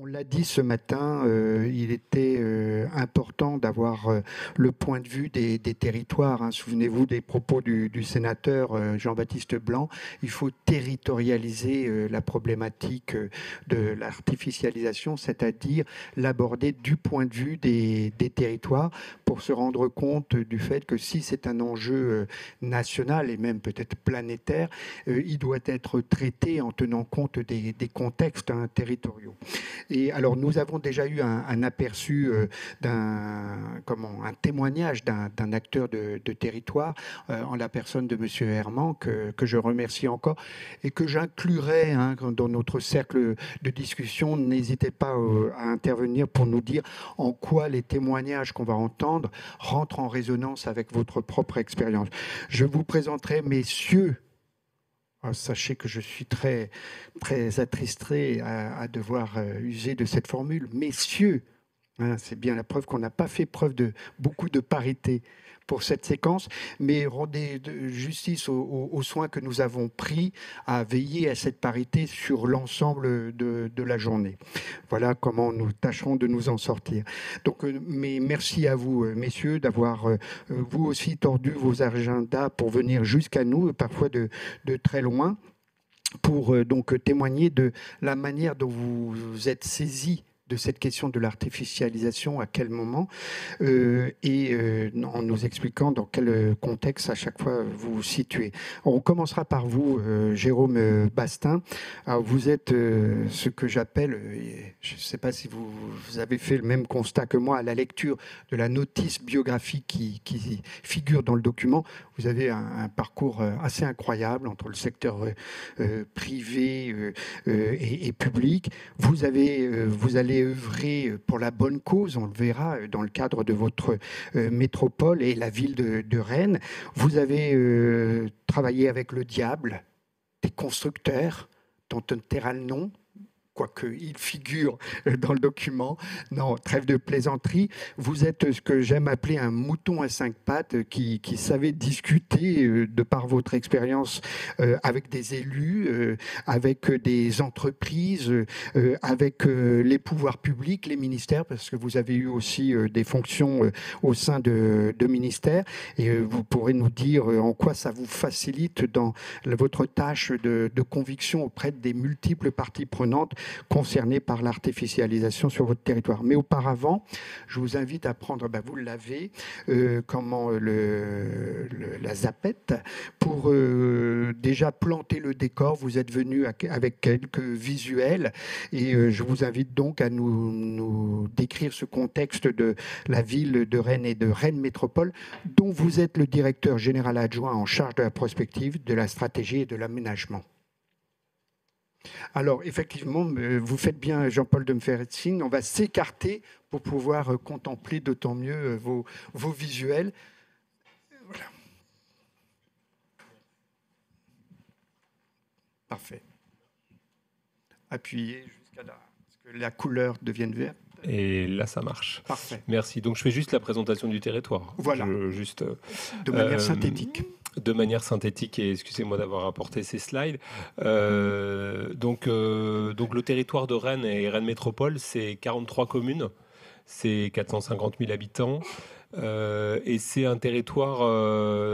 On l'a dit ce matin, il était important d'avoir le point de vue des territoires, hein. Souvenez-vous des propos du sénateur Jean-Baptiste Blanc. Il faut territorialiser la problématique de l'artificialisation, c'est-à-dire l'aborder du point de vue des territoires pour se rendre compte du fait que si c'est un enjeu national et même peut-être planétaire, il doit être traité en tenant compte des contextes, hein, territoriaux. Et alors, nous avons déjà eu un aperçu un témoignage d'un acteur de territoire en la personne de Monsieur Herman, que je remercie encore et que j'inclurai, hein, dans notre cercle de discussion. N'hésitez pas à intervenir pour nous dire en quoi les témoignages qu'on va entendre rentrent en résonance avec votre propre expérience. Je vous présenterai, messieurs. Sachez que je suis très, très attristé à devoir user de cette formule. Messieurs, hein, c'est bien la preuve qu'on n'a pas fait preuve de beaucoup de parité pour cette séquence, mais rendez justice aux soins que nous avons pris à veiller à cette parité sur l'ensemble de la journée. Voilà comment nous tâcherons de nous en sortir. Donc, mais merci à vous, messieurs, d'avoir vous aussi tordu vos agendas pour venir jusqu'à nous, parfois de très loin, pour donc témoigner de la manière dont vous vous êtes saisis de cette question de l'artificialisation, à quel moment, en nous expliquant dans quel contexte à chaque fois vous vous situez. On commencera par vous, Jérôme Bastin. Alors, vous êtes ce que j'appelle, je ne sais pas si vous avez fait le même constat que moi à la lecture de la notice biographique qui figure dans le document. Vous avez un parcours assez incroyable entre le secteur privé et public. Vous allez œuvrer pour la bonne cause, on le verra dans le cadre de votre métropole et la ville de Rennes. Vous avez travaillé avec le diable, des constructeurs dont on ne taira le nom, quoique il figure dans le document. Non, trêve de plaisanterie. Vous êtes ce que j'aime appeler un mouton à cinq pattes qui savait discuter de par votre expérience avec des élus, avec des entreprises, avec les pouvoirs publics, les ministères, parce que vous avez eu aussi des fonctions au sein de ministères. Et vous pourrez nous dire en quoi ça vous facilite dans votre tâche de conviction auprès des multiples parties prenantes concernés par l'artificialisation sur votre territoire. Mais auparavant, je vous invite à prendre, vous l'avez, la zapette, pour déjà planter le décor. Vous êtes venu avec quelques visuels et je vous invite donc à nous décrire ce contexte de la ville de Rennes et de Rennes Métropole, dont vous êtes le directeur général adjoint en charge de la prospective, de la stratégie et de l'aménagement. Alors, effectivement, vous faites bien, Jean-Paul, de me faire signe. On va s'écarter pour pouvoir contempler d'autant mieux vos visuels. Voilà. Parfait. Appuyez jusqu'à là, que la couleur devienne verte. Et là, ça marche. Parfait. Merci. Donc, je fais juste la présentation du territoire. Voilà. De manière synthétique. De manière synthétique, et excusez-moi d'avoir apporté ces slides. Donc, le territoire de Rennes et Rennes Métropole, c'est 43 communes, c'est 450 000 habitants. Et c'est un territoire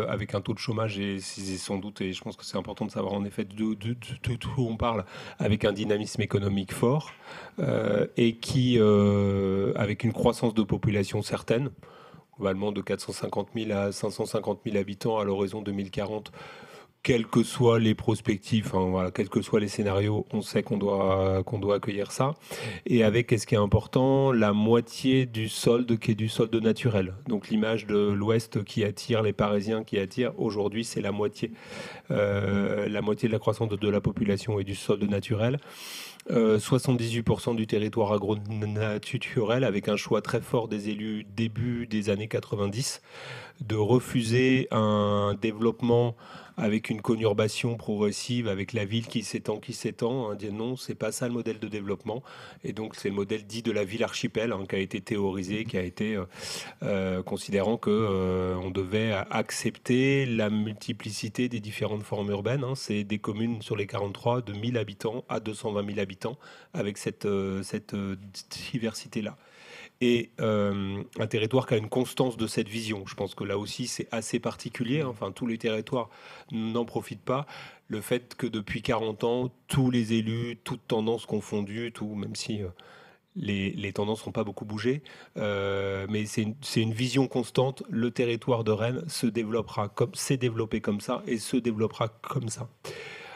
avec un taux de chômage, et c'est sans doute, et je pense que c'est important de savoir en effet de tout on parle, avec un dynamisme économique fort et qui, avec une croissance de population certaine, globalement de 450 000 à 550 000 habitants à l'horizon 2040, quelles que soient les prospectives, quels que soient les scénarios, on sait qu'on doit accueillir ça. Et avec, ce qui est important, la moitié du solde qui est du solde naturel. Donc l'image de l'Ouest qui attire, les Parisiens qui attirent, aujourd'hui c'est la moitié. La moitié de la croissance de la population et du solde naturel. 78% du territoire agronaturel avec un choix très fort des élus début des années 90. de refuser un développement avec une conurbation progressive, avec la ville qui s'étend, hein, dire non, c'est pas ça le modèle de développement. Et donc c'est le modèle dit de la ville archipel, hein, qui a été théorisé, qui a été considérant que on devait accepter la multiplicité des différentes formes urbaines, hein. C'est des communes sur les 43 de 1000 habitants à 220 000 habitants avec cette diversité-là. Et un territoire qui a une constance de cette vision. Je pense que là aussi, c'est assez particulier, hein. Enfin, tous les territoires n'en profitent pas. Le fait que depuis 40 ans, tous les élus, toutes tendances confondues, même si les tendances n'ont pas beaucoup bougé, mais c'est une vision constante. Le territoire de Rennes se développera s'est développé comme ça et se développera comme ça.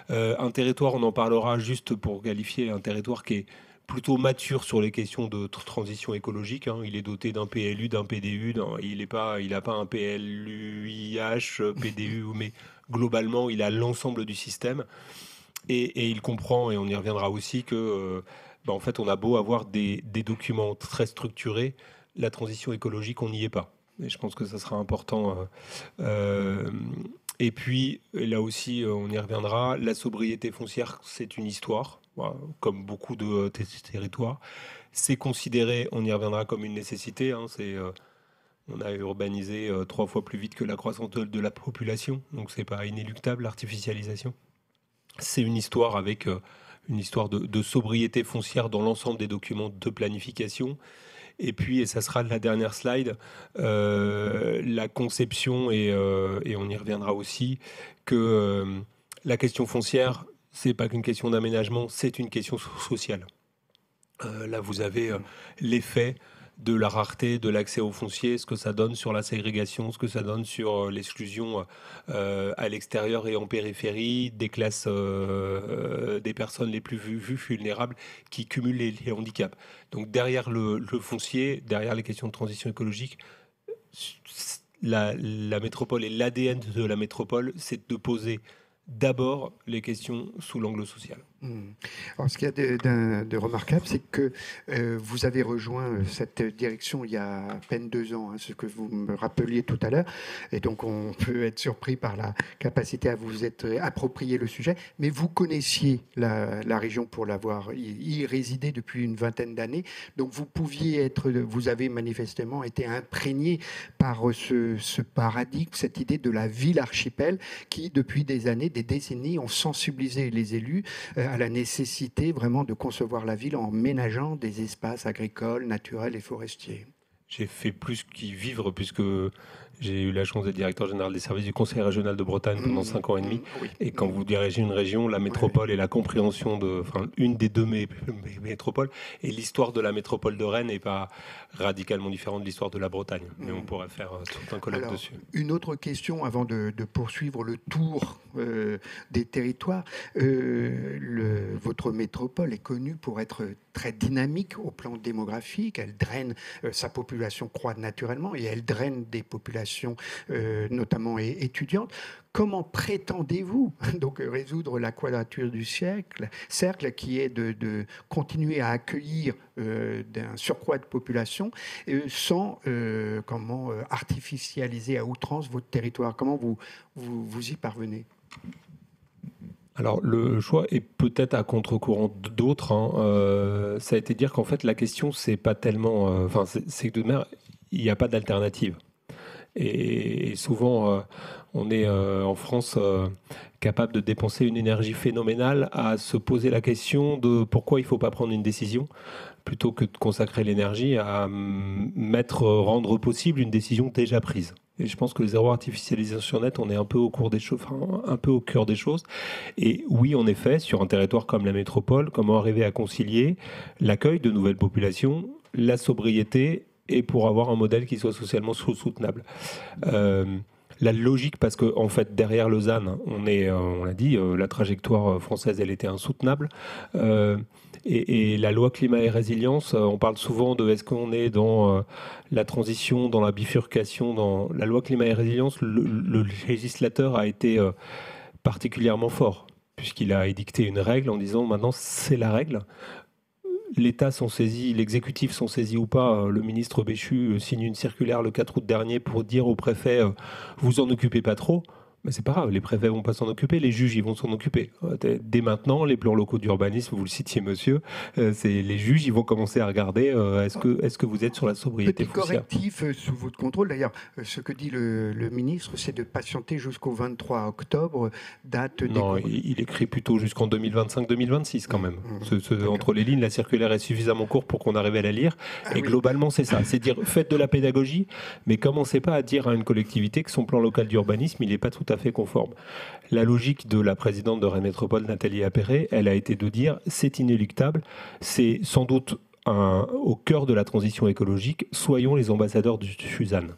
Un territoire, on en parlera juste pour qualifier un territoire qui est plutôt mature sur les questions de transition écologique, hein. Il est doté d'un PLU, d'un PDU, il n'a pas un PLUIH, PDU, mais globalement, il a l'ensemble du système. Et il comprend, et on y reviendra aussi, que en fait, on a beau avoir des documents très structurés, la transition écologique, on n'y est pas. Et je pense que ça sera important. Et puis, là aussi, on y reviendra, la sobriété foncière, c'est une histoire, voilà, comme beaucoup de territoires. C'est considéré, on y reviendra, comme une nécessité, hein, on a urbanisé 3 fois plus vite que la croissance de la population, donc c'est pas inéluctable, l'artificialisation. C'est une histoire avec une histoire de sobriété foncière dans l'ensemble des documents de planification. Et puis, et ça sera la dernière slide, la conception, et on y reviendra aussi, que la question foncière, c'est pas qu'une question d'aménagement, c'est une question sociale. Là, vous avez l'effet de la rareté de l'accès au foncier, ce que ça donne sur la ségrégation, ce que ça donne sur l'exclusion à l'extérieur et en périphérie, des classes, des personnes les plus vulnérables qui cumulent les handicaps. Donc derrière le foncier, derrière les questions de transition écologique, la métropole et l'ADN de la métropole, c'est de poser d'abord les questions sous l'angle social. Alors, ce qu'il y a de remarquable, c'est que vous avez rejoint cette direction il y a à peine 2 ans, hein, ce que vous me rappeliez tout à l'heure. Et donc, on peut être surpris par la capacité à vous être approprié le sujet. Mais vous connaissiez la région pour l'avoir y résidé depuis une vingtaine d'années. Donc, vous avez manifestement été imprégné par ce paradigme, cette idée de la ville archipel qui, depuis des années, des décennies, ont sensibilisé les élus à la nécessité vraiment de concevoir la ville en ménageant des espaces agricoles, naturels et forestiers. J'ai fait plus qu'y vivre, puisque j'ai eu la chance d'être directeur général des services du Conseil régional de Bretagne pendant 5 ans et demi. Oui. Et quand vous dirigez une région, la métropole et la compréhension une des deux métropoles, et l'histoire de la métropole de Rennes n'est pas radicalement différente de l'histoire de la Bretagne. Mais on pourrait faire tout un colloque dessus. Une autre question avant de poursuivre le tour des territoires. Votre métropole est connue pour être très dynamique au plan démographique. Elle draine, sa population croît naturellement et elle draine des populations notamment étudiantes. Comment prétendez-vous donc résoudre la quadrature du cercle qui est de continuer à accueillir d'un surcroît de population sans artificialiser à outrance votre territoire? Comment vous y parvenez? Alors, le choix est peut-être à contre-courant d'autres, hein. Ça a été dire qu'en fait, la question, c'est pas tellement... c'est que de même, il n'y a pas d'alternative. Et souvent, on est en France capable de dépenser une énergie phénoménale à se poser la question de pourquoi il ne faut pas prendre une décision, plutôt que de consacrer l'énergie à rendre possible une décision déjà prise. Et je pense que le zéro artificialisation nette, on est un peu au cœur des choses. Et oui, en effet, sur un territoire comme la métropole, comment arriver à concilier l'accueil de nouvelles populations, la sobriété, et pour avoir un modèle qui soit socialement soutenable. La logique, parce que en fait, derrière Lausanne, on l'a dit, la trajectoire française, elle était insoutenable. Et la loi climat et résilience, on parle souvent de est-ce qu'on est dans la transition, dans la bifurcation, dans la loi climat et résilience. Le législateur a été particulièrement fort, puisqu'il a édicté une règle en disant maintenant c'est la règle. l'État s'en saisit, l'exécutif s'en saisit ou pas, le ministre Béchu signe une circulaire le 4 août dernier pour dire au préfet vous en occupez pas trop. Mais c'est pas grave, les préfets vont pas s'en occuper, les juges ils vont s'en occuper. Dès maintenant, les plans locaux d'urbanisme, vous le citiez monsieur, c'est les juges ils vont commencer à regarder est-ce que vous êtes sur la sobriété foncière. Petit correctif sous votre contrôle. D'ailleurs, ce que dit le ministre, c'est de patienter jusqu'au 23 octobre, date des... Non, il écrit plutôt jusqu'en 2025-2026 quand même. Entre les lignes, la circulaire est suffisamment courte pour qu'on arrive à la lire. Et globalement, c'est ça. C'est dire, faites de la pédagogie, mais commencez pas à dire à une collectivité que son plan local d'urbanisme, il n'est pas tout à fait conforme. La logique de la présidente de Rennes Métropole, Nathalie Appéré, elle a été de dire, c'est inéluctable, c'est sans doute au cœur de la transition écologique, soyons les ambassadeurs du Suzanne.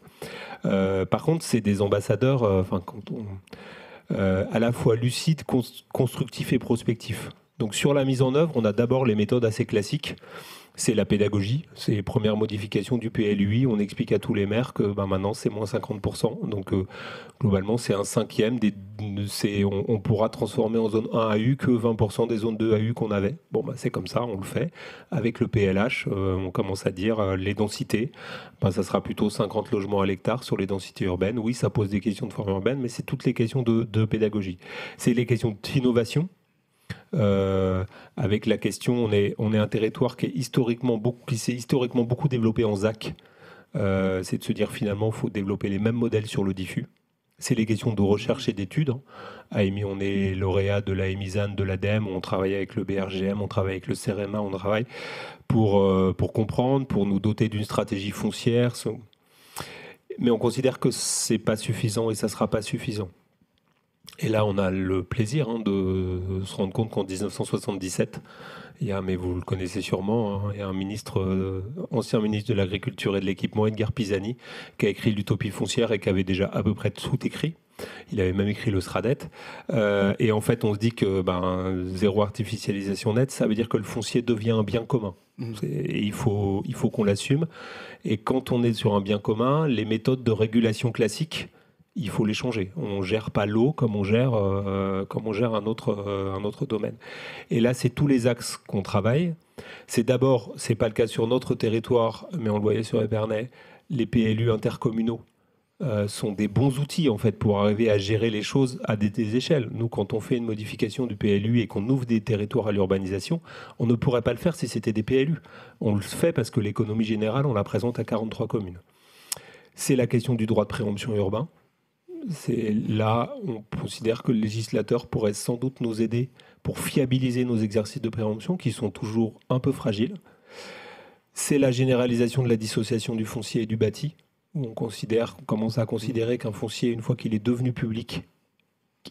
Par contre, c'est des ambassadeurs à la fois lucides, constructifs et prospectifs. Donc sur la mise en œuvre, on a d'abord les méthodes assez classiques. C'est la pédagogie, c'est les premières modifications du PLUI. On explique à tous les maires que maintenant c'est moins 50%. Donc globalement c'est un cinquième. On pourra transformer en zone 1 AU que 20% des zones 2 AU qu'on avait. Bon, c'est comme ça, on le fait. Avec le PLH, on commence à dire les densités. Ça sera plutôt 50 logements à l'hectare sur les densités urbaines. Oui, ça pose des questions de forme urbaine, mais c'est toutes les questions de pédagogie. C'est les questions d'innovation. Avec la question, on est un territoire qui s'est historiquement beaucoup développé en ZAC. C'est de se dire finalement, il faut développer les mêmes modèles sur le diffus. C'est les questions de recherche et d'études. AMI, on est lauréat de la EMISAN, de l'ADEME, on travaille avec le BRGM, on travaille avec le CEREMA, on travaille pour comprendre, pour nous doter d'une stratégie foncière. Mais on considère que c'est pas suffisant et ça sera pas suffisant. Et là, on a le plaisir de se rendre compte qu'en 1977, mais vous le connaissez sûrement, il y a un ancien ministre de l'Agriculture et de l'Équipement, Edgar Pisani, qui a écrit l'Utopie foncière et qui avait déjà à peu près tout écrit. Il avait même écrit le SRADET. Et en fait, on se dit que zéro artificialisation nette, ça veut dire que le foncier devient un bien commun. Et il faut qu'on l'assume. Et quand on est sur un bien commun, les méthodes de régulation classiques, il faut les changer. On ne gère pas l'eau comme on gère un autre domaine. Et là, c'est tous les axes qu'on travaille. C'est d'abord, ce n'est pas le cas sur notre territoire, mais on le voyait sur Épernay, les PLU intercommunaux sont des bons outils en fait pour arriver à gérer les choses à des échelles. Nous, quand on fait une modification du PLU et qu'on ouvre des territoires à l'urbanisation, on ne pourrait pas le faire si c'était des PLU. On le fait parce que l'économie générale, on la présente à 43 communes. C'est la question du droit de préemption urbain. Là, on considère que le législateur pourrait sans doute nous aider pour fiabiliser nos exercices de préemption qui sont toujours un peu fragiles. C'est la généralisation de la dissociation du foncier et du bâti, où on commence à considérer qu'un foncier, une fois qu'il est devenu public,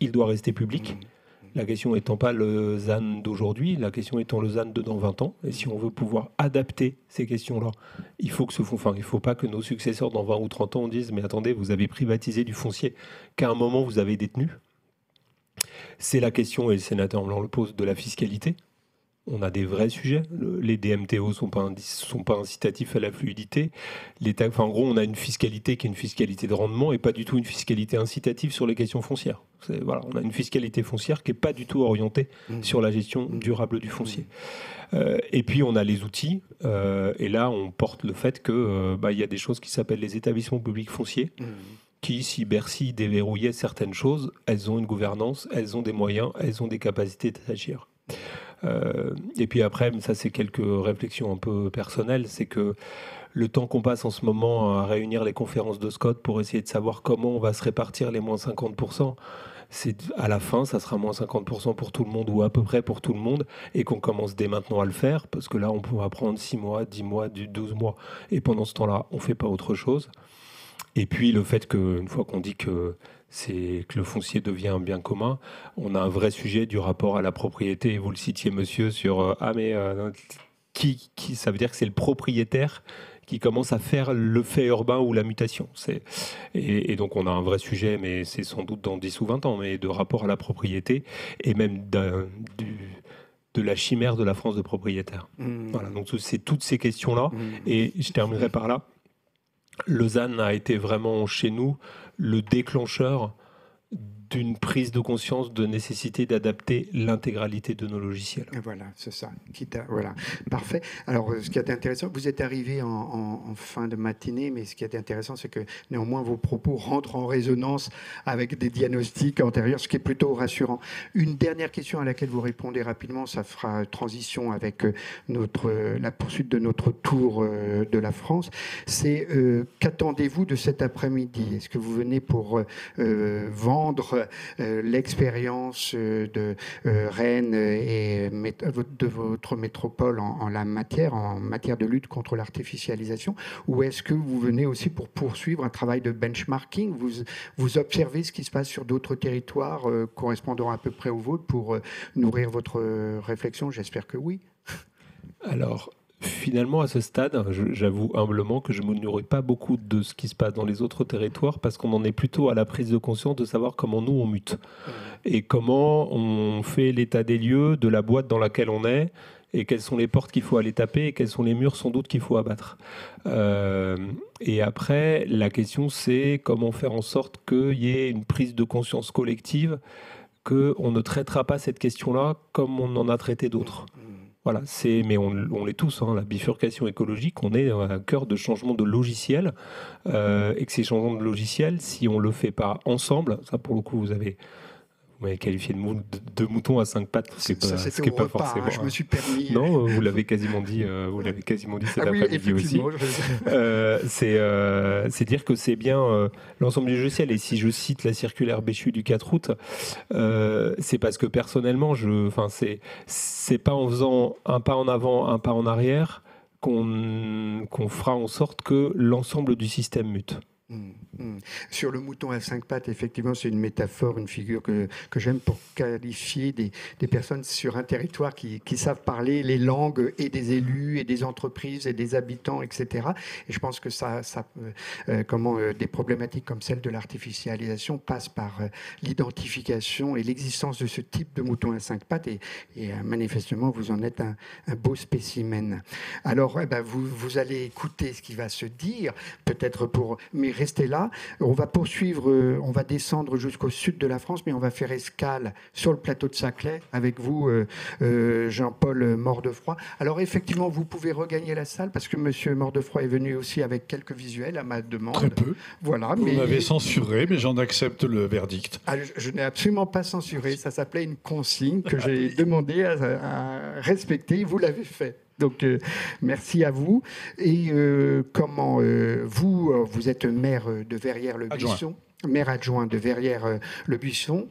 il doit rester public. La question étant pas le ZAN d'aujourd'hui, la question étant le ZAN de dans 20 ans. Et si on veut pouvoir adapter ces questions-là, il faut pas que nos successeurs dans 20 ou 30 ans disent « Mais attendez, vous avez privatisé du foncier qu'à un moment vous avez détenu ». C'est la question, et le sénateur Blanc le pose, de la fiscalité. On a des vrais sujets. Les DMTO ne sont pas incitatifs à la fluidité. En gros, on a une fiscalité qui est une fiscalité de rendement et pas du tout une fiscalité incitative sur les questions foncières. On a une fiscalité foncière qui n'est pas du tout orientée sur la gestion durable du foncier. Et puis, on a les outils. Et là, on porte le fait qu'il y a des choses qui s'appellent les établissements publics fonciers qui, si Bercy déverrouillait certaines choses, elles ont une gouvernance, elles ont des moyens, elles ont des capacités d'agir. Et puis après, ça c'est quelques réflexions un peu personnelles, c'est que le temps qu'on passe en ce moment à réunir les conférences de Scott pour essayer de savoir comment on va se répartir les moins 50%, à la fin, ça sera moins 50% pour tout le monde ou à peu près pour tout le monde et qu'on commence dès maintenant à le faire parce que là, on pourra prendre 6 mois, 10 mois, 12 mois et pendant ce temps-là, on ne fait pas autre chose. Et puis le fait qu'une fois qu'on dit que le foncier devient un bien commun, on a un vrai sujet du rapport à la propriété. Et vous le citiez, monsieur, sur ça veut dire que c'est le propriétaire qui commence à faire le fait urbain ou la mutation. Et donc on a un vrai sujet, mais c'est sans doute dans 10 ou 20 ans, mais de rapport à la propriété et même de la chimère de la France de propriétaire. Voilà, donc c'est toutes ces questions-là. Et je terminerai par là. Le ZAN a été vraiment chez nous le déclencheur d'une prise de conscience de nécessité d'adapter l'intégralité de nos logiciels. Voilà, c'est ça. Voilà, parfait. Alors, ce qui est intéressant, vous êtes arrivé en fin de matinée, mais ce qui est intéressant, c'est que néanmoins vos propos rentrent en résonance avec des diagnostics antérieurs, ce qui est plutôt rassurant. Une dernière question à laquelle vous répondez rapidement, ça fera transition avec la poursuite de notre tour de la France. C'est qu'attendez-vous de cet après-midi? Est-ce que vous venez pour vendre l'expérience de Rennes et de votre métropole en matière de lutte contre l'artificialisation, ou est-ce que vous venez aussi pour poursuivre un travail de benchmarking? Vous observez ce qui se passe sur d'autres territoires correspondant à peu près au vôtre pour nourrir votre réflexion? J'espère que oui. Alors, finalement, à ce stade, j'avoue humblement que je ne me nourris pas beaucoup de ce qui se passe dans les autres territoires parce qu'on en est plutôt à la prise de conscience de savoir comment nous, on mute et comment on fait l'état des lieux de la boîte dans laquelle on est et quelles sont les portes qu'il faut aller taper et quels sont les murs sans doute qu'il faut abattre. Et après, la question, c'est comment faire en sorte qu'il y ait une prise de conscience collective qu'on ne traitera pas cette question-là comme on en a traité d'autres. Voilà, mais on l'est tous, hein, la bifurcation écologique, on est à cœur de changement de logiciel, et que ces changements de logiciel, si on ne le fait pas ensemble, ça pour le coup, vous m'avez qualifié de mouton à 5 pattes, ce qui n'est pas forcément. Je me suis permis. Non, vous l'avez quasiment dit cet après-midi aussi. C'est dire que c'est bien l'ensemble du logiciel. Et si je cite la circulaire Béchu du 4 août, c'est parce que personnellement, c'est pas en faisant un pas en avant, un pas en arrière qu'on fera en sorte que l'ensemble du système mute. Sur le mouton à 5 pattes, effectivement, c'est une métaphore, une figure que j'aime pour qualifier des personnes sur un territoire qui savent parler les langues et des élus et des entreprises et des habitants, etc. Et je pense que des problématiques comme celle de l'artificialisation passent par l'identification et l'existence de ce type de mouton à 5 pattes. Et manifestement, vous en êtes un beau spécimen. Alors, vous allez écouter ce qui va se dire, peut-être mais restez là. On va poursuivre, on va descendre jusqu'au sud de la France, mais on va faire escale sur le plateau de Saclay avec vous, Jean-Paul Mordefroy. Alors effectivement, vous pouvez regagner la salle parce que Monsieur Mordefroy est venu aussi avec quelques visuels à ma demande. Très peu. Voilà. Vous m'avez censuré, mais j'en accepte le verdict. Je n'ai absolument pas censuré. Ça s'appelait une consigne que j'ai demandé à respecter. Vous l'avez fait. Donc, merci à vous. Et vous êtes maire de Verrières-le-Buisson, maire adjoint de Verrières-le-Buisson,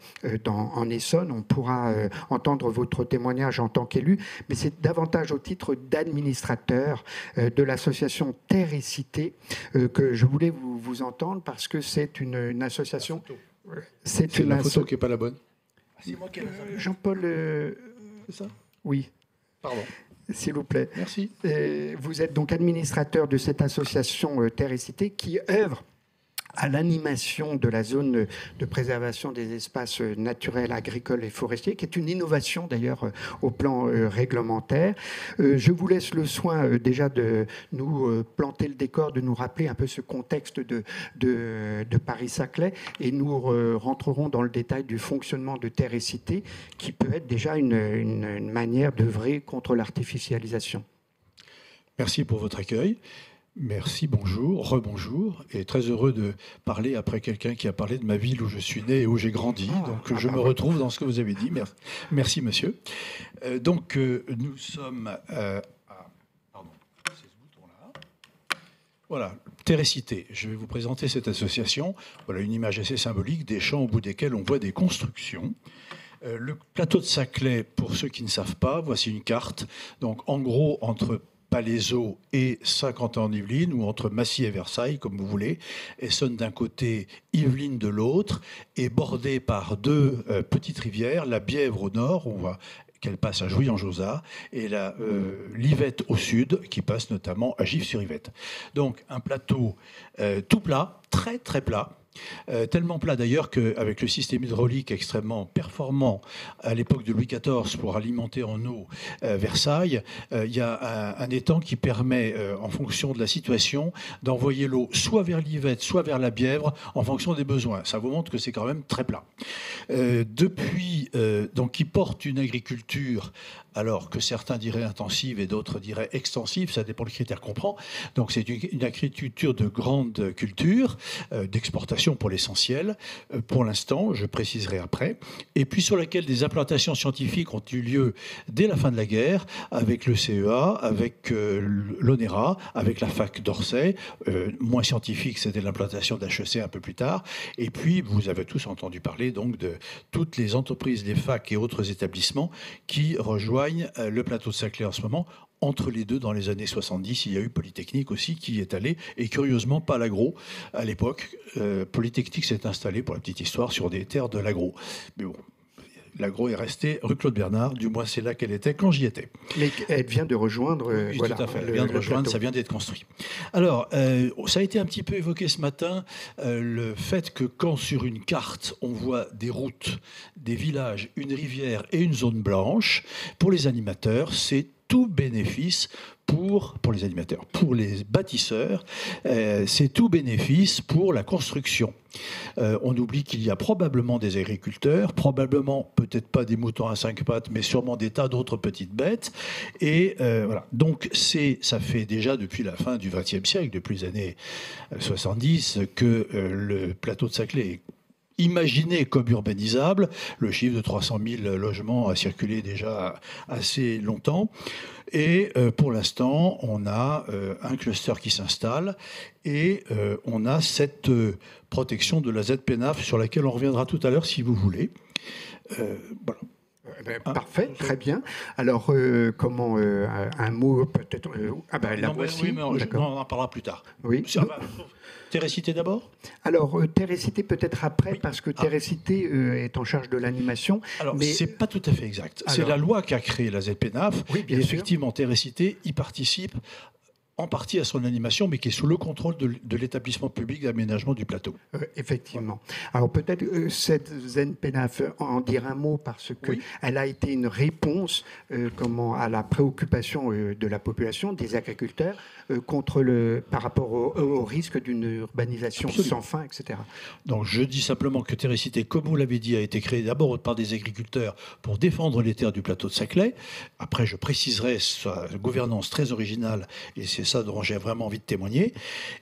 en Essonne. On pourra entendre votre témoignage en tant qu'élu, mais c'est davantage au titre d'administrateur de l'association Terre et Cité que je voulais vous entendre parce que c'est une association. C'est la photo qui n'est pas la bonne. C'est moi qui ai la Jean-Paul. C'est ça ? Oui. Pardon. S'il vous plaît. Merci. Vous êtes donc administrateur de cette association Terre et Cité qui œuvre à l'animation de la zone de préservation des espaces naturels, agricoles et forestiers, qui est une innovation d'ailleurs au plan réglementaire. Je vous laisse le soin déjà de nous planter le décor, de nous rappeler un peu ce contexte de Paris-Saclay, et nous rentrerons dans le détail du fonctionnement de Terre et Cité, qui peut être déjà une manière d'œuvrer contre l'artificialisation. Merci pour votre accueil. Merci, bonjour, rebonjour, et très heureux de parler après quelqu'un qui a parlé de ma ville où je suis né et où j'ai grandi. Donc je me retrouve dans ce que vous avez dit. Merci monsieur. Nous sommes pardon, c'est ce bouton-là. Voilà, Terre et Cité. Je vais vous présenter cette association. Voilà une image assez symbolique des champs au bout desquels on voit des constructions. Le plateau de Saclay, pour ceux qui ne savent pas, voici une carte. Donc en gros, entre Palaiseau et Saint-Quentin-en-Yvelines, ou entre Massy et Versailles, comme vous voulez. Essonne d'un côté, Yvelines de l'autre, et bordée par deux petites rivières, la Bièvre au nord, on voit qu'elle passe à Jouy-en-Josas, et la l'Yvette au sud, qui passe notamment à Gif-sur-Yvette. Donc un plateau tout plat, très très plat, Tellement plat d'ailleurs qu'avec le système hydraulique extrêmement performant à l'époque de Louis XIV pour alimenter en eau Versailles, il y a un étang qui permet, en fonction de la situation, d'envoyer l'eau soit vers l'Yvette, soit vers la Bièvre, en fonction des besoins. Ça vous montre que c'est quand même très plat. Depuis, donc, qui porte une agriculture, alors que certains diraient intensive et d'autres diraient extensive, ça dépend du critère qu'on prend. Donc c'est une agriculture de grande culture, d'exportation pour l'essentiel, pour l'instant, je préciserai après, et puis sur laquelle des implantations scientifiques ont eu lieu dès la fin de la guerre, avec le CEA, avec l'ONERA, avec la fac d'Orsay, moins scientifique, c'était l'implantation d'HEC un peu plus tard, et puis vous avez tous entendu parler donc de toutes les entreprises, les facs et autres établissements qui rejoignent le plateau de Saclay en ce moment. Entre les deux, dans les années 70, il y a eu Polytechnique aussi qui y est allé, et curieusement pas l'agro à l'époque. Polytechnique s'est installé, pour la petite histoire, sur des terres de l'agro. Mais bon, l'agro est resté rue Claude Bernard, du moins c'est là qu'elle était quand j'y étais. Mais elle vient de rejoindre... oui, voilà, tout à fait, elle vient de rejoindre, plateau. Ça vient d'être construit. Alors, ça a été un petit peu évoqué ce matin, le fait que quand sur une carte, on voit des routes, des villages, une rivière et une zone blanche, pour les animateurs, c'est tout bénéfice pour les animateurs, pour les bâtisseurs, c'est tout bénéfice pour la construction. On oublie qu'il y a probablement des agriculteurs, probablement peut-être pas des moutons à 5 pattes, mais sûrement des tas d'autres petites bêtes. Et voilà. Donc ça fait déjà depuis la fin du XXe siècle, depuis les années 70, que le plateau de Saclay est imaginé comme urbanisable. Le chiffre de 300 000 logements a circulé déjà assez longtemps. Et pour l'instant, on a un cluster qui s'installe et on a cette protection de la ZPNAF sur laquelle on reviendra tout à l'heure si vous voulez. Voilà. Parfait, très bien. Alors, comment un mot peut-être... la voici. Oui, mais on en parlera plus tard. Oui. Térécité d'abord ? Alors, Térécité peut-être après, oui. Parce que Térécité est en charge de l'animation. Alors, mais c'est pas tout à fait exact. C'est la loi qui a créé la ZPNAF. Oui, bien et sûr. Effectivement, Térécité y participe en partie à son animation, mais qui est sous le contrôle de l'établissement public d'aménagement du plateau. Effectivement. Alors peut-être cette ZPNAF en dire un mot, parce qu'elle a été une réponse à la préoccupation de la population, des agriculteurs, par rapport au risque d'une urbanisation sans fin, etc. Donc je dis simplement que Térécité, comme vous l'avez dit, a été créée d'abord par des agriculteurs pour défendre les terres du plateau de Saclay. Après, je préciserai sa gouvernance très originale, et c'est ça dont j'ai vraiment envie de témoigner.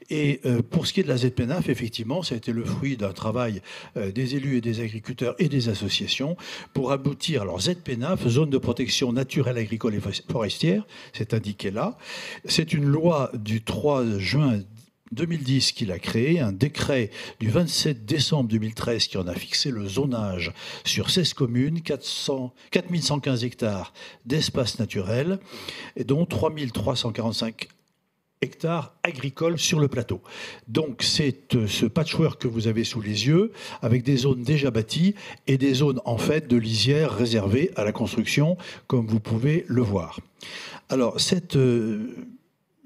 Et pour ce qui est de la ZPNAF, effectivement, ça a été le fruit d'un travail des élus et des agriculteurs et des associations pour aboutir. Alors ZPNAF, zone de protection naturelle, agricole et forestière, c'est indiqué là. C'est une loi du 3 juin 2010 qu'il a créé, un décret du 27 décembre 2013 qui en a fixé le zonage sur 16 communes, 4115 hectares d'espace naturel, et dont 3345 hectares agricoles sur le plateau. Donc c'est ce patchwork que vous avez sous les yeux, avec des zones déjà bâties et des zones en fait de lisières réservées à la construction, comme vous pouvez le voir. Alors cette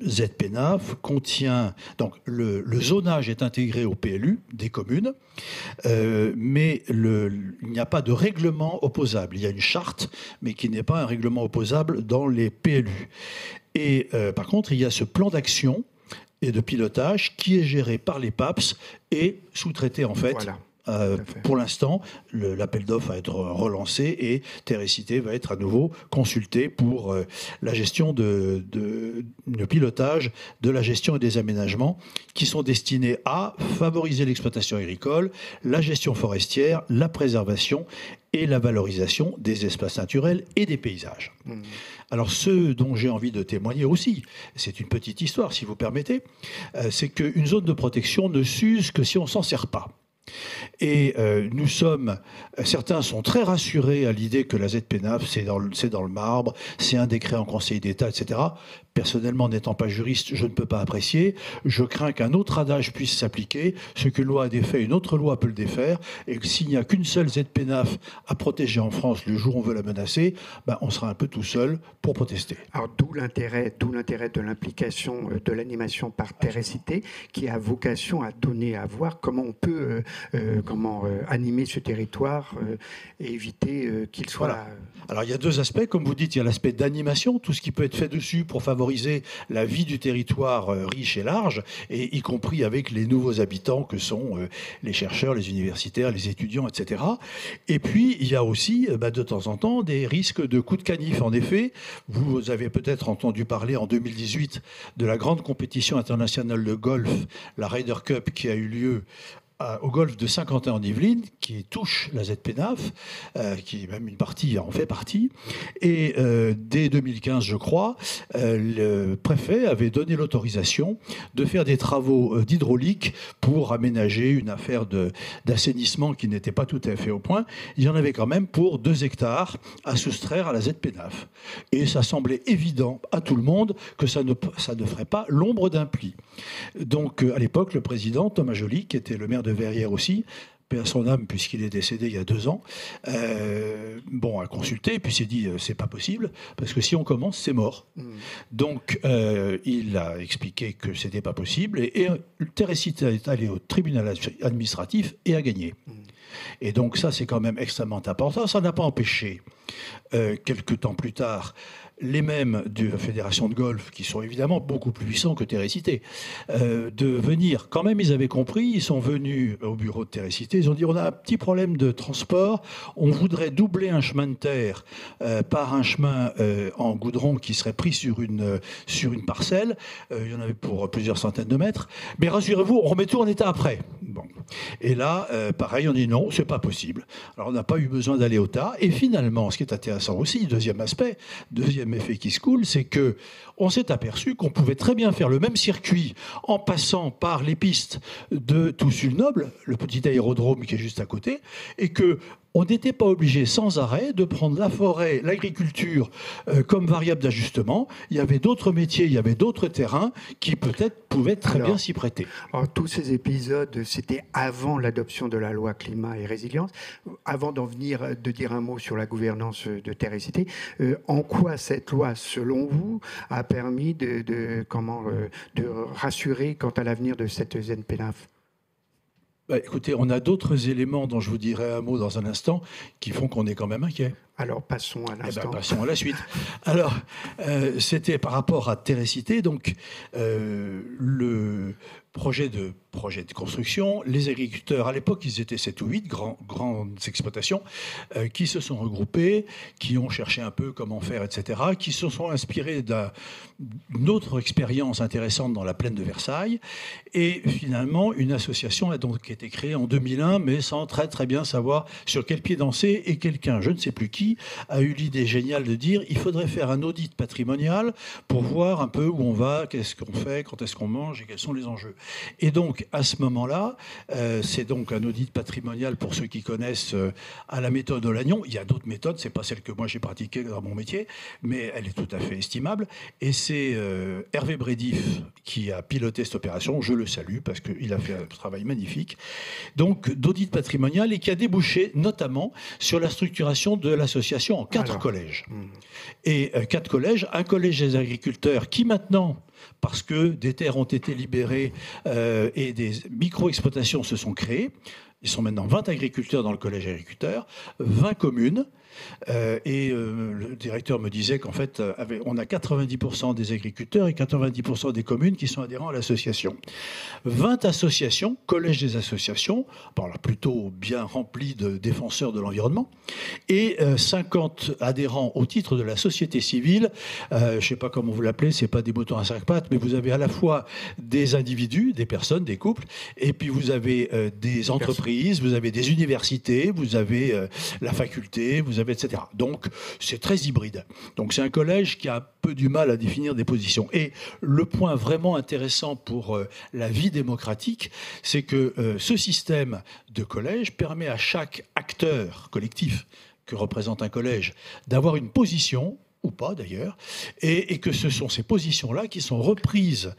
ZPNAF contient, donc le zonage est intégré au PLU des communes, mais il n'y a pas de règlement opposable. Il y a une charte, mais qui n'est pas un règlement opposable dans les PLU. Et par contre, il y a ce plan d'action et de pilotage qui est géré par les PAPS et sous-traité en fait. Voilà. Pour l'instant, l'appel d'offres va être relancé et Térécité va être à nouveau consulté pour la gestion le pilotage de la gestion et des aménagements qui sont destinés à favoriser l'exploitation agricole, la gestion forestière, la préservation et la valorisation des espaces naturels et des paysages. Alors ce dont j'ai envie de témoigner aussi, c'est une petite histoire si vous permettez, c'est qu'une zone de protection ne s'use que si on ne s'en sert pas. Et certains sont très rassurés à l'idée que la ZPNAF, c'est dans le marbre, c'est un décret en Conseil d'État, etc. Personnellement, n'étant pas juriste, je ne peux pas apprécier. Je crains qu'un autre adage puisse s'appliquer. Ce qu'une loi a défait, une autre loi peut le défaire. Et que s'il n'y a qu'une seule ZPNAF à protéger en France le jour où on veut la menacer, on sera un peu tout seul pour protester. Alors d'où l'intérêt de l'implication de l'animation par Terrecité, qui a vocation à donner à voir comment on peut animer ce territoire et éviter qu'il soit... Voilà. Alors il y a deux aspects, comme vous dites, il y a l'aspect d'animation, tout ce qui peut être fait dessus pour favoriser la vie du territoire riche et large, et y compris avec les nouveaux habitants que sont les chercheurs, les universitaires, les étudiants, etc. Et puis il y a aussi de temps en temps des risques de coups de canif. En effet, vous avez peut-être entendu parler en 2018 de la grande compétition internationale de golf, la Ryder Cup, qui a eu lieu au golfe de Saint-Quentin en Yvelines, qui touche la ZPNAF, qui même une partie en fait partie. Et dès 2015, je crois, le préfet avait donné l'autorisation de faire des travaux d'hydraulique pour aménager une affaire d'assainissement qui n'était pas tout à fait au point. Il y en avait quand même pour 2 hectares à soustraire à la ZPNAF. Et ça semblait évident à tout le monde que ça ne ferait pas l'ombre d'un pli. Donc à l'époque, le président Thomas Joly, qui était le maire de Verrières aussi, paix à son âme puisqu'il est décédé il y a 2 ans, a consulté et puis s'est dit c'est pas possible parce que si on commence c'est mort. Donc il a expliqué que c'était pas possible et Terrecité est allé au tribunal administratif et a gagné. Et donc ça c'est quand même extrêmement important. Ça n'a pas empêché quelques temps plus tard les mêmes de la Fédération de golf, qui sont évidemment beaucoup plus puissants que Terrecité, de venir. Quand même, ils avaient compris, ils sont venus au bureau de Terrecité, ils ont dit on a un petit problème de transport, on voudrait doubler un chemin de terre par un chemin en goudron qui serait pris sur une parcelle. Il y en avait pour plusieurs centaines de mètres. Mais rassurez-vous, on remet tout en état après. Bon. Et là, pareil, on dit non, c'est pas possible. Alors on n'a pas eu besoin d'aller au tas. Et finalement, ce qui est intéressant aussi, deuxième aspect, deuxième effet qui se coule, c'est que on s'est aperçu qu'on pouvait très bien faire le même circuit en passant par les pistes de Toussul-Noble, le petit aérodrome qui est juste à côté, et que on n'était pas obligé sans arrêt de prendre la forêt, l'agriculture comme variable d'ajustement. Il y avait d'autres métiers, il y avait d'autres terrains qui peut-être pouvaient très bien s'y prêter. Alors, tous ces épisodes, c'était avant l'adoption de la loi climat et résilience. Avant de dire un mot sur la gouvernance de Terrecité, en quoi cette loi, selon vous, a permis de rassurer quant à l'avenir de cette ZPNAF ? Écoutez, on a d'autres éléments dont je vous dirai un mot dans un instant qui font qu'on est quand même inquiet. Alors passons à l'instant. Passons à la suite. Alors, c'était par rapport à Terrecité, donc le projet de construction. Les agriculteurs, à l'époque, ils étaient 7 ou 8 grandes exploitations qui se sont regroupés, qui ont cherché un peu comment faire, etc., qui se sont inspirés d'une autre expérience intéressante dans la plaine de Versailles. Et finalement, une association a donc été créée en 2001, mais sans très très bien savoir sur quel pied danser. Et quelqu'un, je ne sais plus qui, a eu l'idée géniale de dire il faudrait faire un audit patrimonial pour voir un peu où on va, qu'est-ce qu'on fait, quand est-ce qu'on mange et quels sont les enjeux. Et donc, à ce moment-là, c'est donc un audit patrimonial pour ceux qui connaissent à la méthode Olagnon. Il y a d'autres méthodes, c'est pas celle que moi j'ai pratiquée dans mon métier, mais elle est tout à fait estimable. Et c'est Hervé Brédif qui a piloté cette opération. Je le salue parce qu'il a fait un travail magnifique. Donc, d'audit patrimonial et qui a débouché notamment sur la structuration de l'association en 4 collèges. Et 4 collèges, un collège des agriculteurs qui maintenant, parce que des terres ont été libérées et des micro-exploitations se sont créées. Ils sont maintenant 20 agriculteurs dans le collège agriculteur, 20 communes. Le directeur me disait qu'en fait, on a 90% des agriculteurs et 90% des communes qui sont adhérents à l'association. 20 associations, collège des associations, plutôt bien remplis de défenseurs de l'environnement, et 50 adhérents au titre de la société civile. Je ne sais pas comment vous l'appelez, ce n'est pas des moutons à 5 pattes, mais vous avez à la fois des individus, des personnes, des couples, et puis vous avez des entreprises entreprises, vous avez des universités, vous avez la faculté, vous avez etc. Donc c'est très hybride. Donc c'est un collège qui a un peu du mal à définir des positions. Et le point vraiment intéressant pour la vie démocratique, c'est que ce système de collège permet à chaque acteur collectif que représente un collège d'avoir une position, ou pas d'ailleurs, et que ce sont ces positions-là qui sont reprises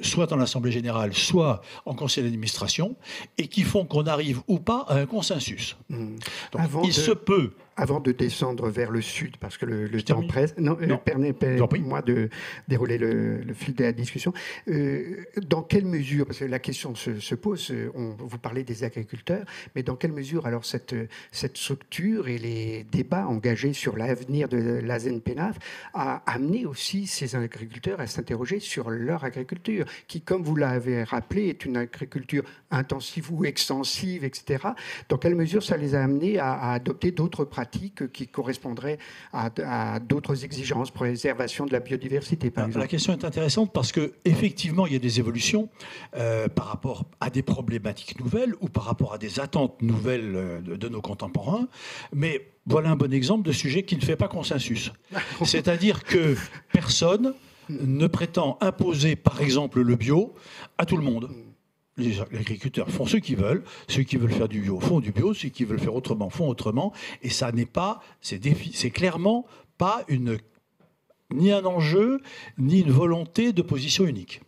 soit dans l'Assemblée générale, soit en conseil d'administration, et qui font qu'on arrive ou pas à un consensus. Donc, se peut... Avant de descendre vers le sud, parce que le temps presse, permettez-moi de dérouler le fil de la discussion. Dans quelle mesure, parce que la question se pose, vous parlez des agriculteurs, mais dans quelle mesure alors cette structure et les débats engagés sur l'avenir de la ZNPNAF a amené aussi ces agriculteurs à s'interroger sur leur agriculture, qui, comme vous l'avez rappelé, est une agriculture intensive ou extensive, etc. Dans quelle mesure ça les a amenés à adopter d'autres pratiques qui correspondraient à d'autres exigences, préservation de la biodiversité, par exemple. La question est intéressante parce qu'effectivement, il y a des évolutions par rapport à des problématiques nouvelles ou par rapport à des attentes nouvelles de nos contemporains. Mais voilà un bon exemple de sujet qui ne fait pas consensus. C'est-à-dire que personne ne prétend imposer, par exemple, le bio à tout le monde. Les agriculteurs font ce qu'ils veulent. Ceux qui veulent faire du bio font du bio. Ceux qui veulent faire autrement font autrement. Et ça n'est pas, c'est clairement pas ni un enjeu, ni une volonté de position unique.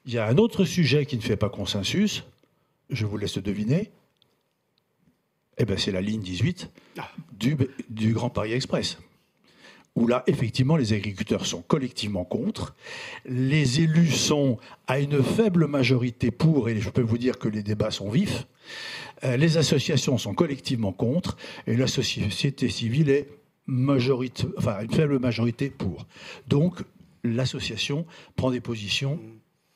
Il y a un autre sujet qui ne fait pas consensus. Je vous laisse deviner. Eh ben, c'est la ligne 18 du Grand Paris Express, où là, effectivement, les agriculteurs sont collectivement contre. Les élus sont à une faible majorité pour, et je peux vous dire que les débats sont vifs. Les associations sont collectivement contre, et la société civile est une faible majorité pour. Donc, l'association prend des positions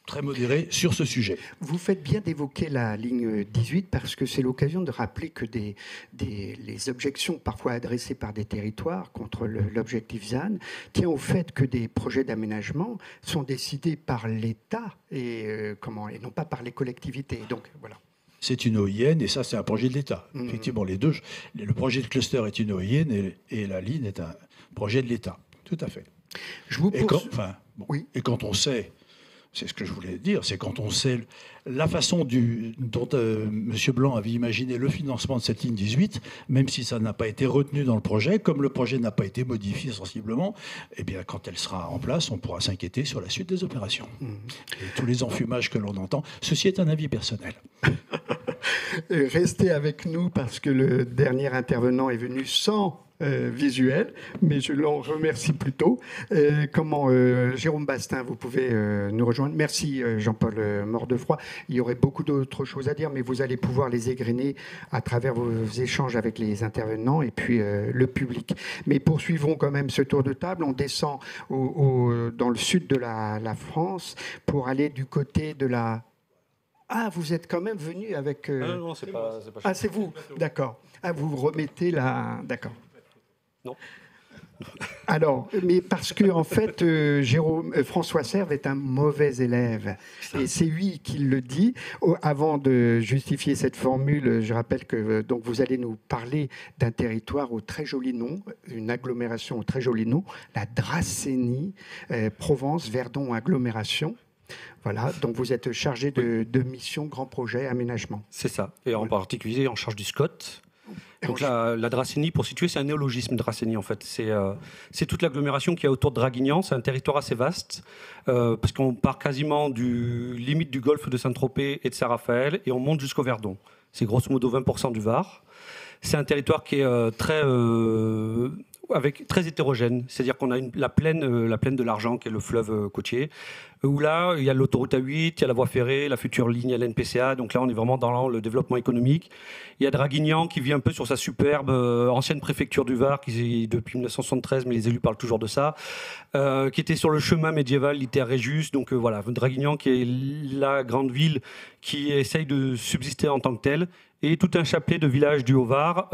très modérées sur ce sujet. Vous faites bien d'évoquer la ligne 18 parce que c'est l'occasion de rappeler que les objections parfois adressées par des territoires contre l'objectif ZAN tient au fait que des projets d'aménagement sont décidés par l'État et non pas par les collectivités. Donc voilà. C'est une OIN et ça c'est un projet de l'État. Effectivement, les deux. Le projet de cluster est une OIN et la ligne est un projet de l'État. Tout à fait. Et quand on sait... C'est ce que je voulais dire, c'est quand on sait la façon dont M. Blanc avait imaginé le financement de cette ligne 18, même si ça n'a pas été retenu dans le projet, comme le projet n'a pas été modifié sensiblement, eh bien, quand elle sera en place, on pourra s'inquiéter sur la suite des opérations. Et tous les enfumages que l'on entend, ceci est un avis personnel. Restez avec nous parce que le dernier intervenant est venu sans... visuel, mais je l'en remercie plutôt. Jérôme Bastin, vous pouvez nous rejoindre. Merci Jean-Paul Mordefroy. Il y aurait beaucoup d'autres choses à dire, mais vous allez pouvoir les égrener à travers vos échanges avec les intervenants et puis le public. Mais poursuivons quand même ce tour de table. On descend dans le sud de la France pour aller du côté de la... Ah, vous êtes quand même venu avec... Non, c'est pas... Ah, c'est vous, d'accord. Ah, vous remettez la... D'accord. Non. Alors, mais parce que en fait, François Serve est un mauvais élève, et c'est lui qui le dit. Avant de justifier cette formule, je rappelle que donc vous allez nous parler d'un territoire au très joli nom, une agglomération au très joli nom, la Dracénie, Provence, Verdon, agglomération. Voilà, donc vous êtes chargé de mission grand projet aménagement. C'est ça, et en particulier en charge du SCOT. Donc la Dracénie, pour situer, c'est un néologisme Dracénie en fait. C'est toute l'agglomération qui est autour de Draguignan. C'est un territoire assez vaste parce qu'on part quasiment du limite du golfe de Saint-Tropez et de Saint-Raphaël et on monte jusqu'au Verdon. C'est grosso modo 20% du Var. C'est un territoire qui est très hétérogène. C'est-à-dire qu'on a la plaine de l'Argent, qui est le fleuve côtier, où là, il y a l'autoroute A8, il y a la voie ferrée, la future ligne LNPCA. Donc là, on est vraiment dans le développement économique. Il y a Draguignan qui vit un peu sur sa superbe ancienne préfecture du Var, qui depuis 1973, mais les élus parlent toujours de ça, qui était sur le chemin médiéval Liter Regius. Donc voilà, Draguignan qui est la grande ville qui essaye de subsister en tant que telle, et tout un chapelet de villages du Haut-Var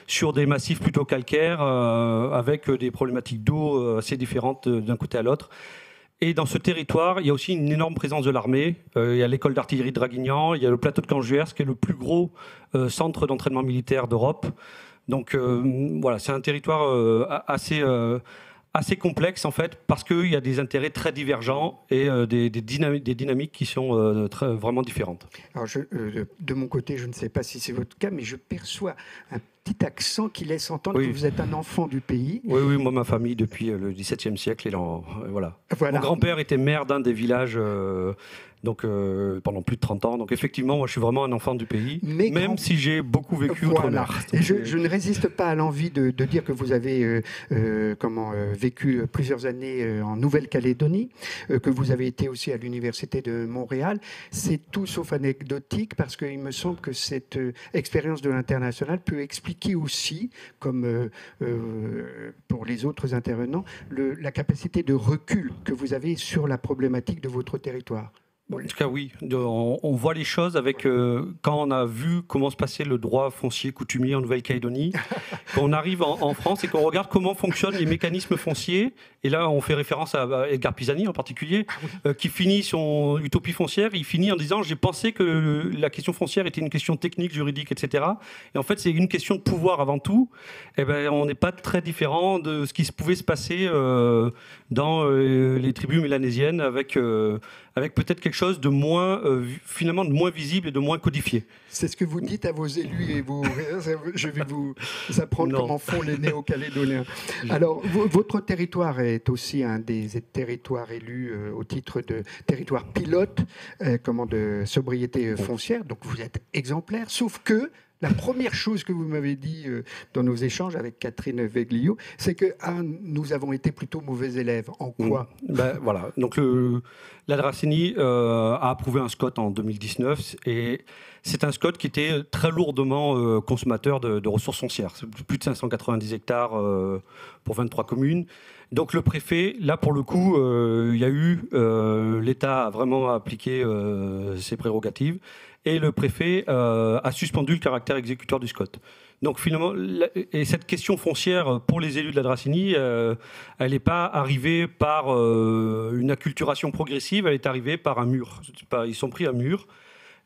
sur des massifs plutôt calcaires avec des problématiques d'eau assez différentes d'un côté à l'autre. Et dans ce territoire, il y a aussi une énorme présence de l'armée. Il y a l'école d'artillerie de Draguignan, il y a le plateau de Canjuers, qui est le plus gros centre d'entraînement militaire d'Europe. Donc voilà, c'est un territoire assez complexe en fait, parce qu'il y a des intérêts très divergents et des dynamiques qui sont vraiment différentes. Alors de mon côté, je ne sais pas si c'est votre cas, mais je perçois un petit accent qui laisse entendre que vous êtes un enfant du pays. Oui, moi, ma famille, depuis le XVIIe siècle, voilà. Voilà. Mon grand-père était maire d'un des villages pendant plus de 30 ans. Donc effectivement, moi, je suis vraiment un enfant du pays, même si j'ai beaucoup vécu outre-mer. Et je ne résiste pas à l'envie de dire que vous avez vécu plusieurs années en Nouvelle-Calédonie, que vous avez été aussi à l'Université de Montréal. C'est tout sauf anecdotique, parce qu'il me semble que cette expérience de l'international peut expliquer aussi, comme pour les autres intervenants, la capacité de recul que vous avez sur la problématique de votre territoire. En tout cas, oui. On voit les choses avec quand on a vu comment se passait le droit foncier coutumier en Nouvelle-Calédonie, quand on arrive en France et qu'on regarde comment fonctionnent les mécanismes fonciers. Et là, on fait référence à Edgar Pisani en particulier, qui finit son Utopie foncière. Il finit en disant: j'ai pensé que la question foncière était une question technique, juridique, etc. Et en fait, c'est une question de pouvoir avant tout. Et ben, on n'est pas très différent de ce qui pouvait se passer dans les tribus mélanésiennes, avec peut-être quelque chose de moins, finalement, de moins visible et de moins codifié. C'est ce que vous dites à vos élus, et je vais vous apprendre comment font les néo-calédoniens. Alors, votre territoire est aussi un des territoires élus au titre de territoire pilote de sobriété foncière, donc vous êtes exemplaire, sauf que la première chose que vous m'avez dit dans nos échanges avec Catherine Veglio, c'est que nous avons été plutôt mauvais élèves. En quoi ? Voilà. Donc la Dracénie a approuvé un SCOT en 2019, et c'est un SCOT qui était très lourdement consommateur de ressources foncières. C'est plus de 590 hectares pour 23 communes. Donc le préfet, là pour le coup, l'État a vraiment appliqué ses prérogatives. Et le préfet a suspendu le caractère exécuteur du SCOT. Donc finalement, et cette question foncière pour les élus de la Dracénie, elle n'est pas arrivée par une acculturation progressive, elle est arrivée par un mur. Ils sont pris un mur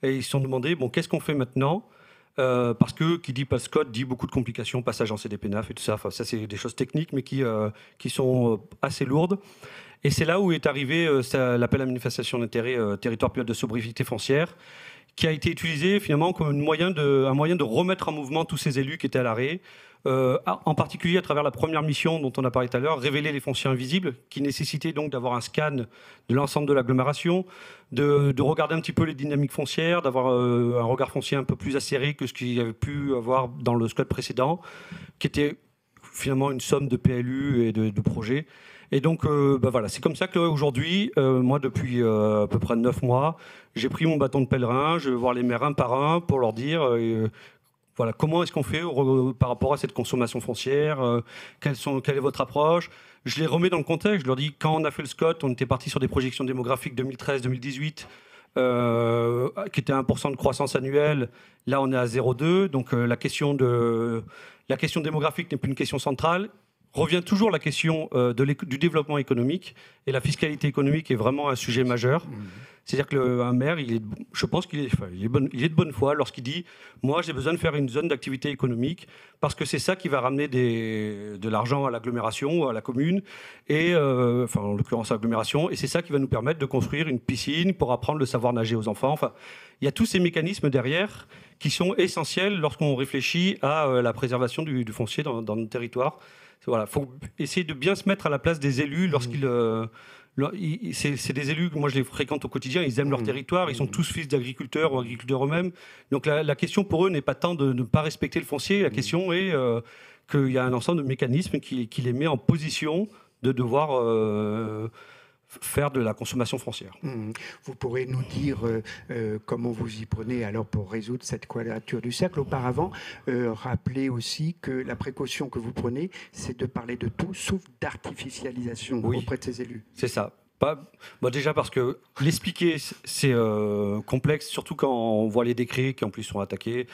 et ils se sont demandé, qu'est-ce qu'on fait maintenant ? Parce que qui dit pas SCOT dit beaucoup de complications, passage en CDPNAF et tout ça. Enfin, ça, c'est des choses techniques, mais qui sont assez lourdes. Et c'est là où est arrivé l'appel à manifestation d'intérêt territoire pilote de sobriété foncière, qui a été utilisé finalement comme un moyen de remettre en mouvement tous ces élus qui étaient à l'arrêt, en particulier à travers la première mission dont on a parlé tout à l'heure, révéler les fonciers invisibles, qui nécessitait donc d'avoir un scan de l'ensemble de l'agglomération, de regarder un petit peu les dynamiques foncières, d'avoir un regard foncier un peu plus acéré que ce qu'il y avait pu avoir dans le SCOT précédent, qui était finalement une somme de PLU et de projets. Et donc, voilà, c'est comme ça qu'aujourd'hui, moi, depuis à peu près 9 mois, j'ai pris mon bâton de pèlerin, je vais voir les maires un par un pour leur dire voilà, comment est-ce qu'on fait par rapport à cette consommation foncière, quelle est votre approche. Je les remets dans le contexte, je leur dis, quand on a fait le SCOT, on était parti sur des projections démographiques 2013-2018, qui étaient à 1% de croissance annuelle. Là, on est à 0,2. Donc, la question démographique n'est plus une question centrale. Revient toujours la question du développement économique, et la fiscalité économique est vraiment un sujet majeur. C'est-à-dire qu'un maire, je pense qu'il est de bonne foi lorsqu'il dit « Moi, j'ai besoin de faire une zone d'activité économique parce que c'est ça qui va ramener de l'argent à l'agglomération, à la commune, et en l'occurrence à l'agglomération, et c'est ça qui va nous permettre de construire une piscine pour apprendre le savoir nager aux enfants. » Enfin, il y a tous ces mécanismes derrière qui sont essentiels lorsqu'on réfléchit à la préservation du foncier dans notre territoire. Voilà, faut essayer de bien se mettre à la place des élus lorsqu'ils... c'est des élus, moi je les fréquente au quotidien, ils aiment leur territoire, ils sont tous fils d'agriculteurs ou agriculteurs eux-mêmes. Donc la question pour eux n'est pas tant de ne pas respecter le foncier, la question est qu'il y a un ensemble de mécanismes qui les met en position de devoir faire de la consommation foncière. Vous pourrez nous dire comment vous y prenez alors pour résoudre cette quadrature du cercle. Auparavant, rappelez aussi que la précaution que vous prenez, c'est de parler de tout sauf d'artificialisation auprès de ces élus. C'est ça. Déjà parce que l'expliquer, c'est complexe, surtout quand on voit les décrets qui en plus sont attaqués.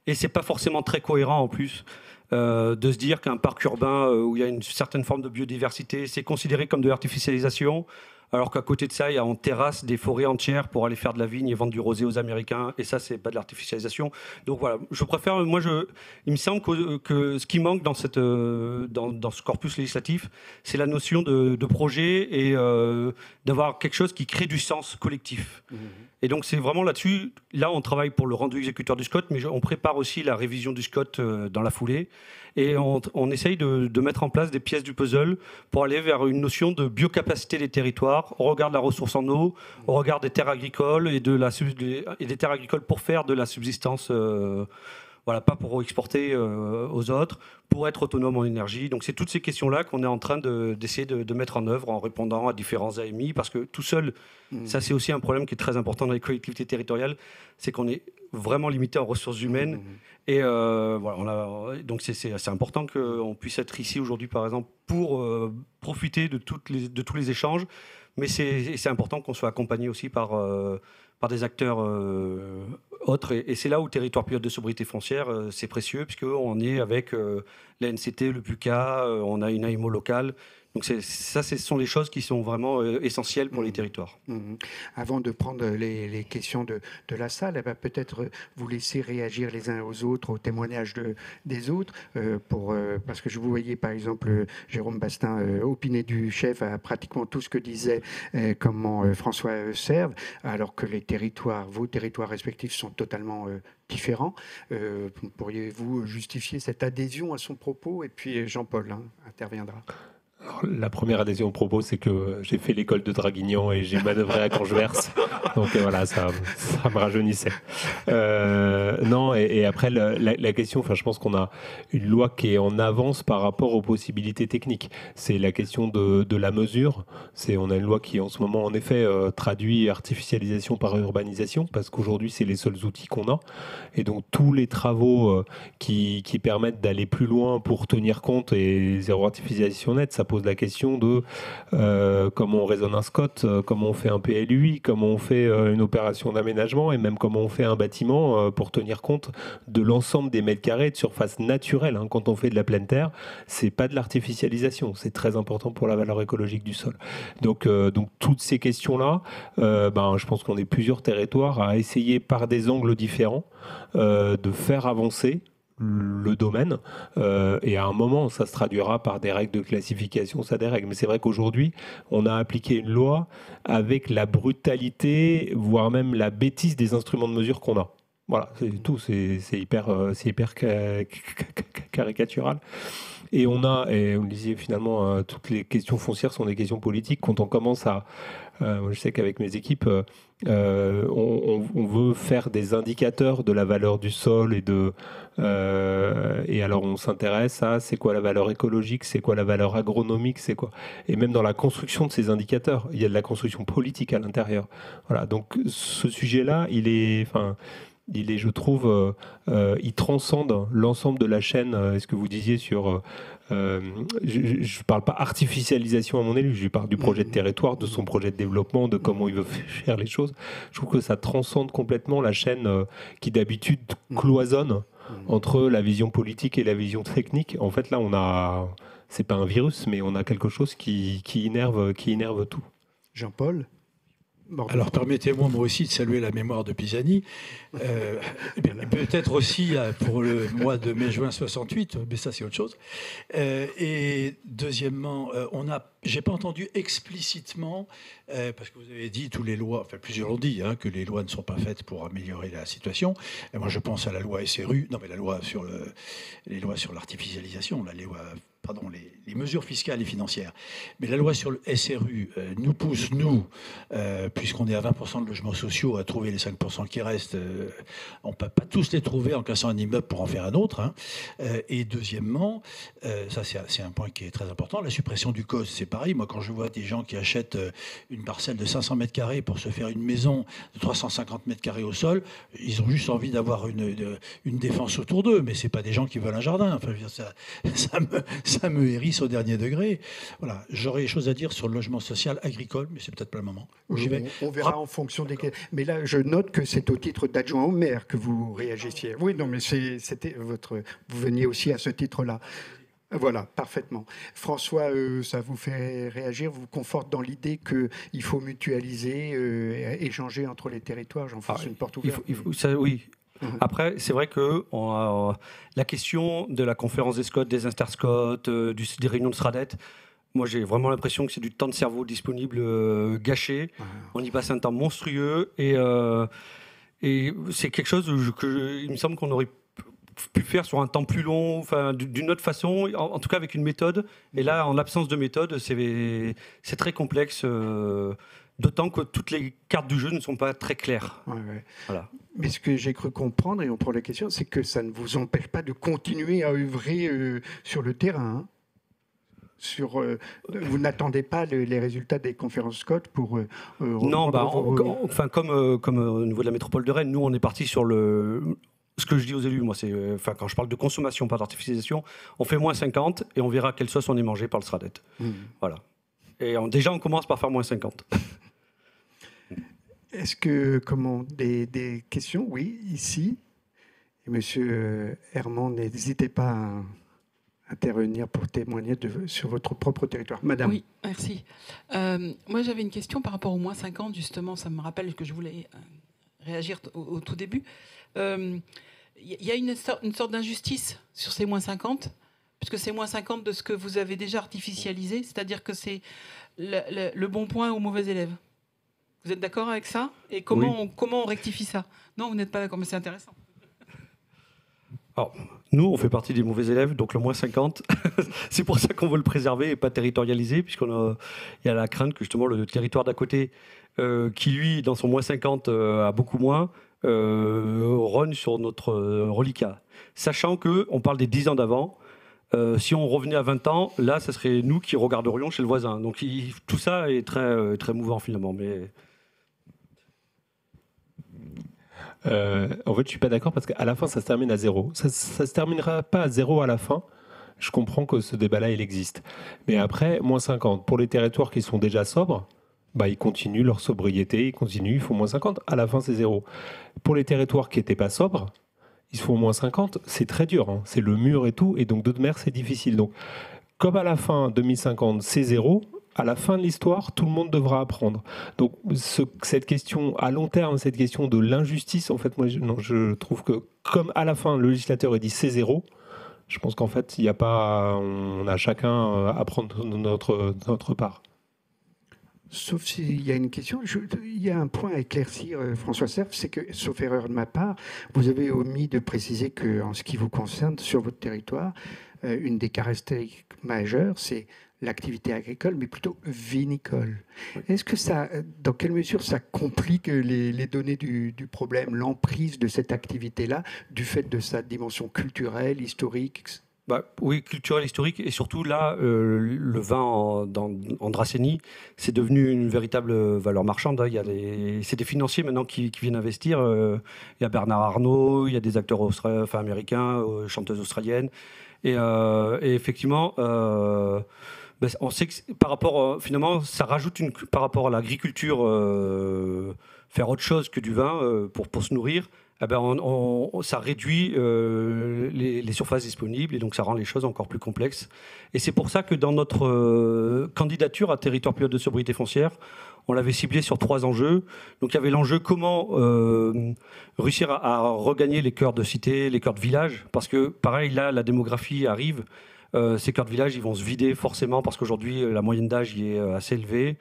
Et c'est pas forcément très cohérent en plus. De se dire qu'un parc urbain où il y a une certaine forme de biodiversité, c'est considéré comme de l'artificialisation, alors qu'à côté de ça, il y a en terrasse des forêts entières pour aller faire de la vigne et vendre du rosé aux Américains, et ça, c'est pas de l'artificialisation. Donc voilà, je préfère, il me semble que ce qui manque dans ce corpus législatif, c'est la notion de projet et d'avoir quelque chose qui crée du sens collectif. Et donc c'est vraiment là-dessus, là on travaille pour le rendu exécuteur du SCOT, mais on prépare aussi la révision du SCOT dans la foulée, et on essaye de mettre en place des pièces du puzzle pour aller vers une notion de biocapacité des territoires, au regard de la ressource en eau, au regard des terres agricoles et des terres agricoles pour faire de la subsistance, voilà, pas pour exporter aux autres, pour être autonome en énergie. Donc c'est toutes ces questions-là qu'on est en train d'essayer de mettre en œuvre en répondant à différents AMI, parce que tout seul, ça c'est aussi un problème qui est très important dans les collectivités territoriales, c'est qu'on est vraiment limité en ressources humaines. Et voilà, donc c'est important qu'on puisse être ici aujourd'hui, par exemple, pour profiter de tous les échanges, mais c'est important qu'on soit accompagné aussi par des acteurs autres. Et c'est là où le territoire pilote de sobriété foncière, c'est précieux, puisqu'on est avec la NCT, le PUCA, on a une AIMO locale. Donc ce sont les choses qui sont vraiment essentielles pour les territoires. Avant de prendre les questions de la salle, peut-être vous laisser réagir les uns aux autres, aux témoignages des autres, parce que je vous voyais par exemple Jérôme Bastin opiner du chef à pratiquement tout ce que disait François Serve, alors que vos territoires respectifs sont totalement différents. Pourriez-vous justifier cette adhésion à son propos? Et puis Jean-Paul interviendra. Alors, la première adhésion au propos, c'est que j'ai fait l'école de Draguignan et j'ai manœuvré à Cangeverse. Donc voilà, ça me rajeunissait. Non, et après, la question, je pense qu'on a une loi qui est en avance par rapport aux possibilités techniques. C'est la question de la mesure. On a une loi qui, en ce moment, en effet, traduit artificialisation par urbanisation, parce qu'aujourd'hui, c'est les seuls outils qu'on a. Et donc, tous les travaux qui permettent d'aller plus loin pour tenir compte et zéro artificialisation nette, ça pose la question de comment on raisonne un SCOT, comment on fait un PLUI, comment on fait une opération d'aménagement et même comment on fait un bâtiment pour tenir compte de l'ensemble des mètres carrés de surface naturelle. Quand on fait de la pleine terre, c'est pas de l'artificialisation, c'est très important pour la valeur écologique du sol. Donc toutes ces questions-là, je pense qu'on est plusieurs territoires à essayer par des angles différents de faire avancer le domaine, et à un moment ça se traduira par des règles de classification, ça des règles, mais c'est vrai qu'aujourd'hui on a appliqué une loi avec la brutalité, voire même la bêtise des instruments de mesure qu'on a. Voilà, c'est tout, c'est hyper caricatural. Et on le disait finalement, toutes les questions foncières sont des questions politiques. Quand on commence je sais qu'avec mes équipes, on veut faire des indicateurs de la valeur du sol et alors on s'intéresse à c'est quoi la valeur écologique, c'est quoi la valeur agronomique, c'est quoi. Et même dans la construction de ces indicateurs, il y a de la construction politique à l'intérieur. Voilà, donc ce sujet-là, il est, je trouve, il transcende l'ensemble de la chaîne. Ce que vous disiez sur... je ne parle pas artificialisation à mon élu, je parle du projet de territoire, de son projet de développement, de comment il veut faire les choses. Je trouve que ça transcende complètement la chaîne qui d'habitude cloisonne entre la vision politique et la vision technique. En fait, là, c'est pas un virus, mais on a quelque chose qui énerve tout. Jean-Paul ? Alors permettez-moi aussi de saluer la mémoire de Pisani, peut-être aussi pour le mois de mai-juin 68, mais ça c'est autre chose. Et deuxièmement, j'ai pas entendu explicitement, parce que vous avez dit toutes les lois, plusieurs l'ont dit, que les lois ne sont pas faites pour améliorer la situation. Et moi je pense à la loi SRU, les lois sur l'artificialisation, les mesures fiscales et financières. Mais la loi sur le SRU nous pousse, puisqu'on est à 20% de logements sociaux, à trouver les 5% qui restent. On ne peut pas tous les trouver en cassant un immeuble pour en faire un autre. Et deuxièmement, ça c'est un point qui est très important, la suppression du COS, c'est pareil. Moi, quand je vois des gens qui achètent une parcelle de 500 mètres carrés pour se faire une maison de 350 mètres carrés au sol, ils ont juste envie d'avoir une défense autour d'eux, mais ce n'est pas des gens qui veulent un jardin. Ça me hérisse au dernier degré. Voilà, j'aurais des choses à dire sur le logement social agricole, mais c'est peut-être pas le moment. On verra en fonction des... Mais là, je note que c'est au titre d'adjoint au maire que vous réagissiez. Oui, non, mais vous veniez aussi à ce titre-là. Voilà, parfaitement. François, ça vous fait réagir, vous conforte dans l'idée qu'il faut mutualiser, échanger entre les territoires. J'enfonce une porte ouverte. Oui. Après, c'est vrai que la question de la conférence des SCOT, des interscots, des réunions de SRADET, moi j'ai vraiment l'impression que c'est du temps de cerveau disponible gâché. On y passe un temps monstrueux et c'est quelque chose il me semble qu'on aurait pu faire sur un temps plus long, enfin d'une autre façon, en tout cas avec une méthode. Et là, en l'absence de méthode, c'est très complexe, d'autant que toutes les cartes du jeu ne sont pas très claires. Ouais. Voilà. Mais ce que j'ai cru comprendre, et on prend la question, c'est que ça ne vous empêche pas de continuer à œuvrer sur le terrain. Vous n'attendez pas les résultats des conférences SCOT pour... non, comme au niveau de la métropole de Rennes, nous on est parti sur ce que je dis aux élus, moi, c'est, quand je parle de consommation, pas d'artificialisation, on fait moins 50 et on verra quelle sauce on est mangé par le SRADET. Voilà. Et déjà, on commence par faire moins 50. Est-ce que, des questions? Oui, ici. Et monsieur Herman, n'hésitez pas à intervenir pour témoigner sur votre propre territoire. Madame. Oui, merci. Moi, j'avais une question par rapport au moins 50, justement. Ça me rappelle que je voulais réagir au tout début. Il y a une sorte d'injustice sur ces moins 50, puisque c'est moins 50 de ce que vous avez déjà artificialisé, c'est-à-dire que c'est le bon point au mauvais élève. Vous êtes d'accord avec ça? Et comment on rectifie ça? Non, vous n'êtes pas d'accord, mais c'est intéressant. Alors, nous, on fait partie des mauvais élèves, donc le moins 50, c'est pour ça qu'on veut le préserver et pas territorialiser, il y a la crainte que justement le territoire d'à côté, qui lui, dans son moins 50, a beaucoup moins, rogne sur notre reliquat. Sachant qu'on parle des 10 ans d'avant, si on revenait à 20 ans, là, ce serait nous qui regarderions chez le voisin. Donc tout ça est très, très mouvant finalement. Mais... en fait, je ne suis pas d'accord parce qu'à la fin, ça se termine à 0. Ça ne se terminera pas à 0 à la fin. Je comprends que ce débat-là, il existe. Mais après, moins 50. Pour les territoires qui sont déjà sobres, ils continuent leur sobriété, ils font moins 50. À la fin, c'est 0. Pour les territoires qui n'étaient pas sobres, ils font moins 50. C'est très dur. Hein. C'est le mur et tout. Et donc, d'eau de mer, c'est difficile. Donc, comme à la fin 2050, c'est 0, à la fin de l'histoire, tout le monde devra apprendre. Donc, cette question à long terme, cette question de l'injustice, en fait, moi, je trouve que comme à la fin, le législateur a dit c'est 0, je pense qu'en fait, il n'y a pas, on a chacun à prendre notre part. Sauf s'il y a une question, il y a un point à éclaircir, François Cerf, c'est que, sauf erreur de ma part, vous avez omis de préciser qu'en ce qui vous concerne, sur votre territoire, une des caractéristiques majeures, c'est l'activité agricole, mais plutôt vinicole. Est-ce que dans quelle mesure ça complique les données du problème, l'emprise de cette activité-là, du fait de sa dimension culturelle, historique? Oui, culturel, historique, et surtout là, le vin en Dracénie, c'est devenu une véritable valeur marchande. C'est des financiers maintenant qui viennent investir. Il y a Bernard Arnault, il y a des acteurs américains, chanteuses australiennes, et effectivement, on sait que par rapport, finalement, ça rajoute par rapport à l'agriculture, faire autre chose que du vin pour se nourrir. Ça réduit les surfaces disponibles et donc ça rend les choses encore plus complexes. Et c'est pour ça que dans notre candidature à territoire pilote de sobriété foncière, on l'avait ciblé sur 3 enjeux. Donc il y avait l'enjeu comment réussir à regagner les cœurs de cité, les cœurs de village, parce que pareil, là, la démographie arrive. Ces cœurs de village, ils vont se vider forcément parce qu'aujourd'hui, la moyenne d'âge y est assez élevée.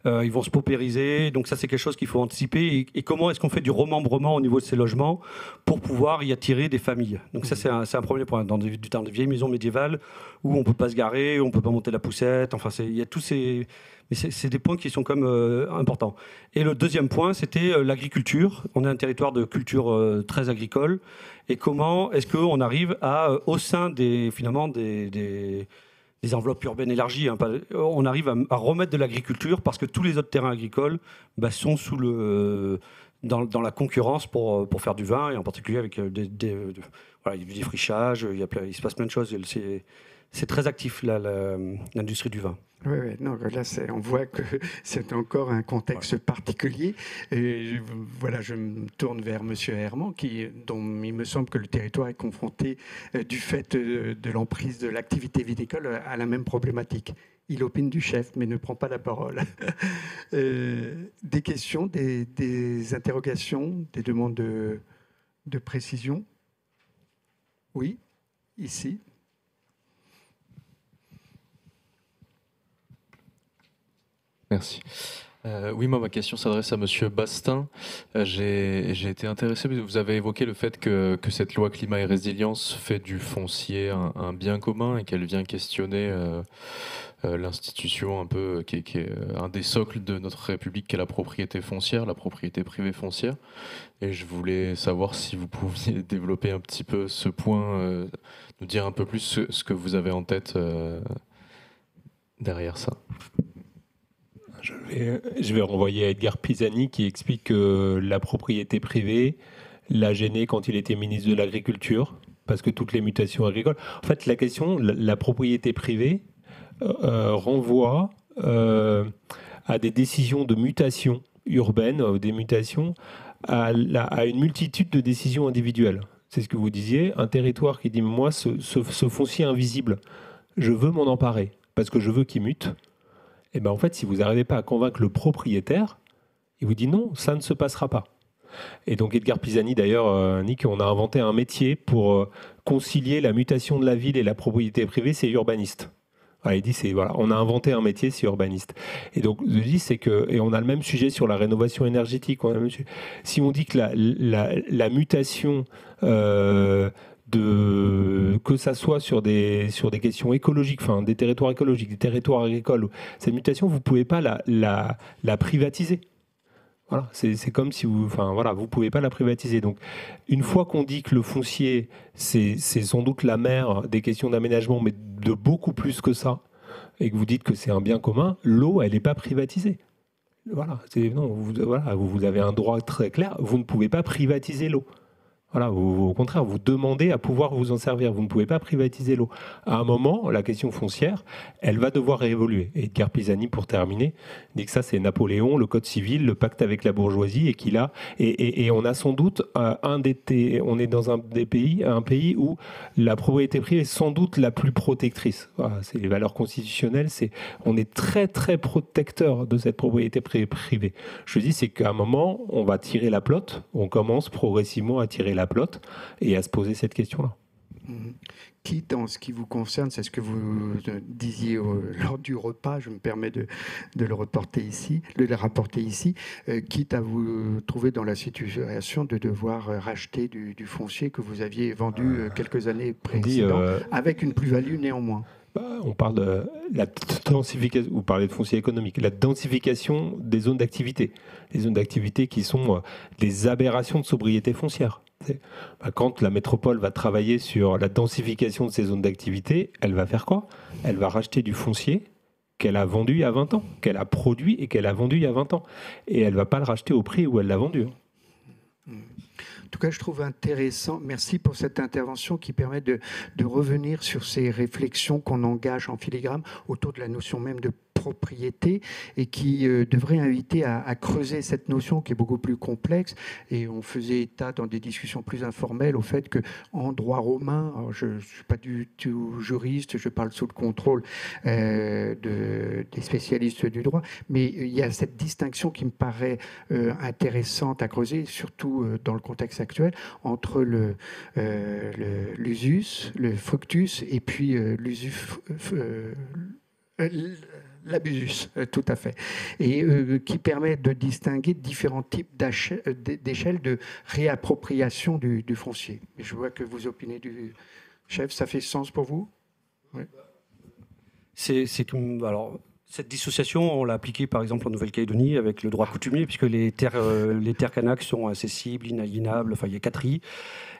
Ils vont se paupériser, donc ça c'est quelque chose qu'il faut anticiper. Et comment est-ce qu'on fait du remembrement au niveau de ces logements pour pouvoir y attirer des familles? Donc ça c'est un premier point. Dans des vieilles maisons médiévales où on ne peut pas se garer, où on ne peut pas monter la poussette, enfin il y a tous ces... Mais c'est des points qui sont quand même importants. Et le deuxième point, c'était l'agriculture. On est un territoire de culture très agricole. Et comment est-ce qu'on arrive au sein des enveloppes urbaines élargies, on arrive à remettre de l'agriculture parce que tous les autres terrains agricoles sont dans la concurrence pour faire du vin, et en particulier avec il y a du défrichage, il se passe plein de choses. c'est très actif, l'industrie du vin. Oui, non, là, on voit que c'est encore un contexte particulier. Et voilà, je me tourne vers M. Herman, dont il me semble que le territoire est confronté, du fait de l'emprise de l'activité viticole, à la même problématique. Il opine du chef, mais ne prend pas la parole. Des questions, des interrogations, des demandes de précision? Oui, ici. Merci. Oui, moi, ma question s'adresse à Monsieur Bastin. J'ai été intéressé, vous avez évoqué le fait que cette loi climat et résilience fait du foncier un bien commun et qu'elle vient questionner l'institution un peu qui est un des socles de notre République, qui est la propriété foncière, la propriété privée foncière. Et je voulais savoir si vous pouviez développer un petit peu ce point, nous dire un peu plus ce que vous avez en tête derrière ça. Je vais renvoyer à Edgar Pisani qui explique que la propriété privée l'a gêné quand il était ministre de l'Agriculture, parce que toutes les mutations agricoles... En fait, la question, la propriété privée renvoie à des décisions de mutation urbaine, des mutations à une multitude de décisions individuelles. C'est ce que vous disiez, un territoire qui dit « moi, ce foncier invisible, je veux m'en emparer, parce que je veux qu'il mute ». Et bien en fait, si vous n'arrivez pas à convaincre le propriétaire, il vous dit non, ça ne se passera pas. Et donc Edgar Pisani, d'ailleurs, Nick, on a inventé un métier pour concilier la mutation de la ville et la propriété privée, c'est urbaniste. Voilà, il dit, on a inventé un métier, c'est urbaniste. Et donc, je dis, c'est que, et on a le même sujet sur la rénovation énergétique. Si on dit que la mutation que ça soit sur des questions écologiques, enfin des territoires écologiques, des territoires agricoles, cette mutation, vous ne pouvez pas la privatiser. Voilà, c'est comme si vous pouvez pas la privatiser. Donc, une fois qu'on dit que le foncier, c'est sans doute la mère des questions d'aménagement, mais de beaucoup plus que ça, et que vous dites que c'est un bien commun, l'eau, elle n'est pas privatisée. Voilà, vous avez un droit très clair, vous ne pouvez pas privatiser l'eau. Voilà, au contraire, vous demandez à pouvoir vous en servir. Vous ne pouvez pas privatiser l'eau. À un moment, la question foncière, elle va devoir évoluer. Et Edgar Pisani, pour terminer, dit que ça, c'est Napoléon, le Code civil, le pacte avec la bourgeoisie, et on a sans doute on est dans un pays où la propriété privée est sans doute la plus protectrice. Voilà, c'est les valeurs constitutionnelles. On est très très protecteur de cette propriété privée. Je dis, c'est qu'à un moment, on va tirer la pelote. On commence progressivement à tirer la pelote et à se poser cette question-là. Quitte, en ce qui vous concerne, c'est ce que vous disiez lors du repas, je me permets de le rapporter ici, quitte à vous trouver dans la situation de devoir racheter du foncier que vous aviez vendu quelques années précédentes, avec une plus-value néanmoins. On parle de la densification, vous parlez de foncier économique, la densification des zones d'activité. Les zones d'activité qui sont des aberrations de sobriété foncière. Quand la métropole va travailler sur la densification de ces zones d'activité, elle va faire quoi? Elle va racheter du foncier qu'elle a vendu il y a 20 ans, qu'elle a produit et qu'elle a vendu il y a 20 ans. Et elle ne va pas le racheter au prix où elle l'a vendu. En tout cas, je trouve intéressant. Merci pour cette intervention qui permet de revenir sur ces réflexions qu'on engage en filigrane autour de la notion même de propriété et qui devrait inviter à creuser cette notion qui est beaucoup plus complexe. Et on faisait état dans des discussions plus informelles au fait qu'en droit romain, alors je ne suis pas du tout juriste, je parle sous le contrôle des spécialistes du droit, mais il y a cette distinction qui me paraît intéressante à creuser, surtout dans le contexte actuel, entre l'usus, le fructus et puis l'abusus, tout à fait, et qui permet de distinguer différents types d'échelles de réappropriation du foncier. Et je vois que vous opinez du chef, ça fait sens pour vous? Oui. Alors, cette dissociation, on l'a appliquée par exemple en Nouvelle-Calédonie avec le droit coutumier, puisque les terres kanaks sont incessibles, inaliénables, enfin il y a 4 I.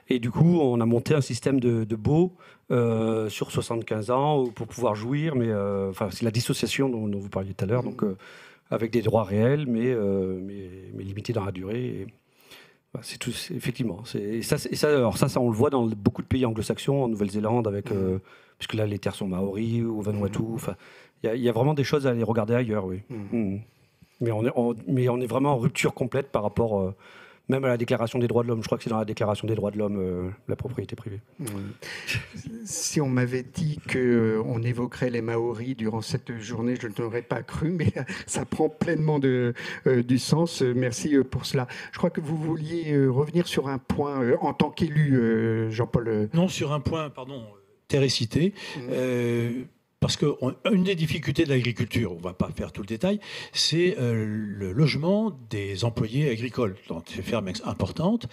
Et du coup, on a monté un système de baux sur 75 ans pour pouvoir jouir, mais c'est la dissociation dont vous parliez tout à l'heure, donc avec des droits réels, mais limités dans la durée. Et, c'est tout, effectivement. Ça, on le voit dans beaucoup de pays anglo-saxons, en Nouvelle-Zélande, avec puisque là, les terres sont maoris ou Vanuatu. Enfin, il y a vraiment des choses à aller regarder ailleurs, oui. Mais on est vraiment en rupture complète par rapport même à la Déclaration des droits de l'homme. Je crois que c'est dans la Déclaration des droits de l'homme, la propriété privée. Si on m'avait dit qu'on évoquerait les Maoris durant cette journée, je ne l'aurais pas cru, mais ça prend pleinement du sens. Merci pour cela. Je crois que vous vouliez revenir sur un point en tant qu'élu, Jean-Paul. Non, sur un point, pardon, terre et cité. Parce qu'une des difficultés de l'agriculture, on ne va pas faire tout le détail, c'est le logement des employés agricoles dans ces fermes importantes.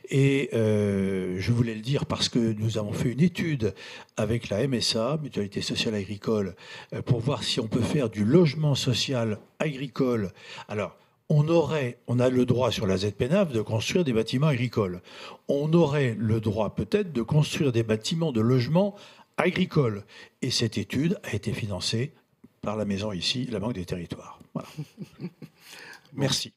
Et je voulais le dire parce que nous avons fait une étude avec la MSA, Mutualité Sociale Agricole, pour voir si on peut faire du logement social agricole. Alors, on a le droit sur la ZPNAF de construire des bâtiments agricoles. On aurait le droit peut-être de construire des bâtiments de logement agricole. Et cette étude a été financée par la maison ici, la Banque des Territoires. Voilà. Merci.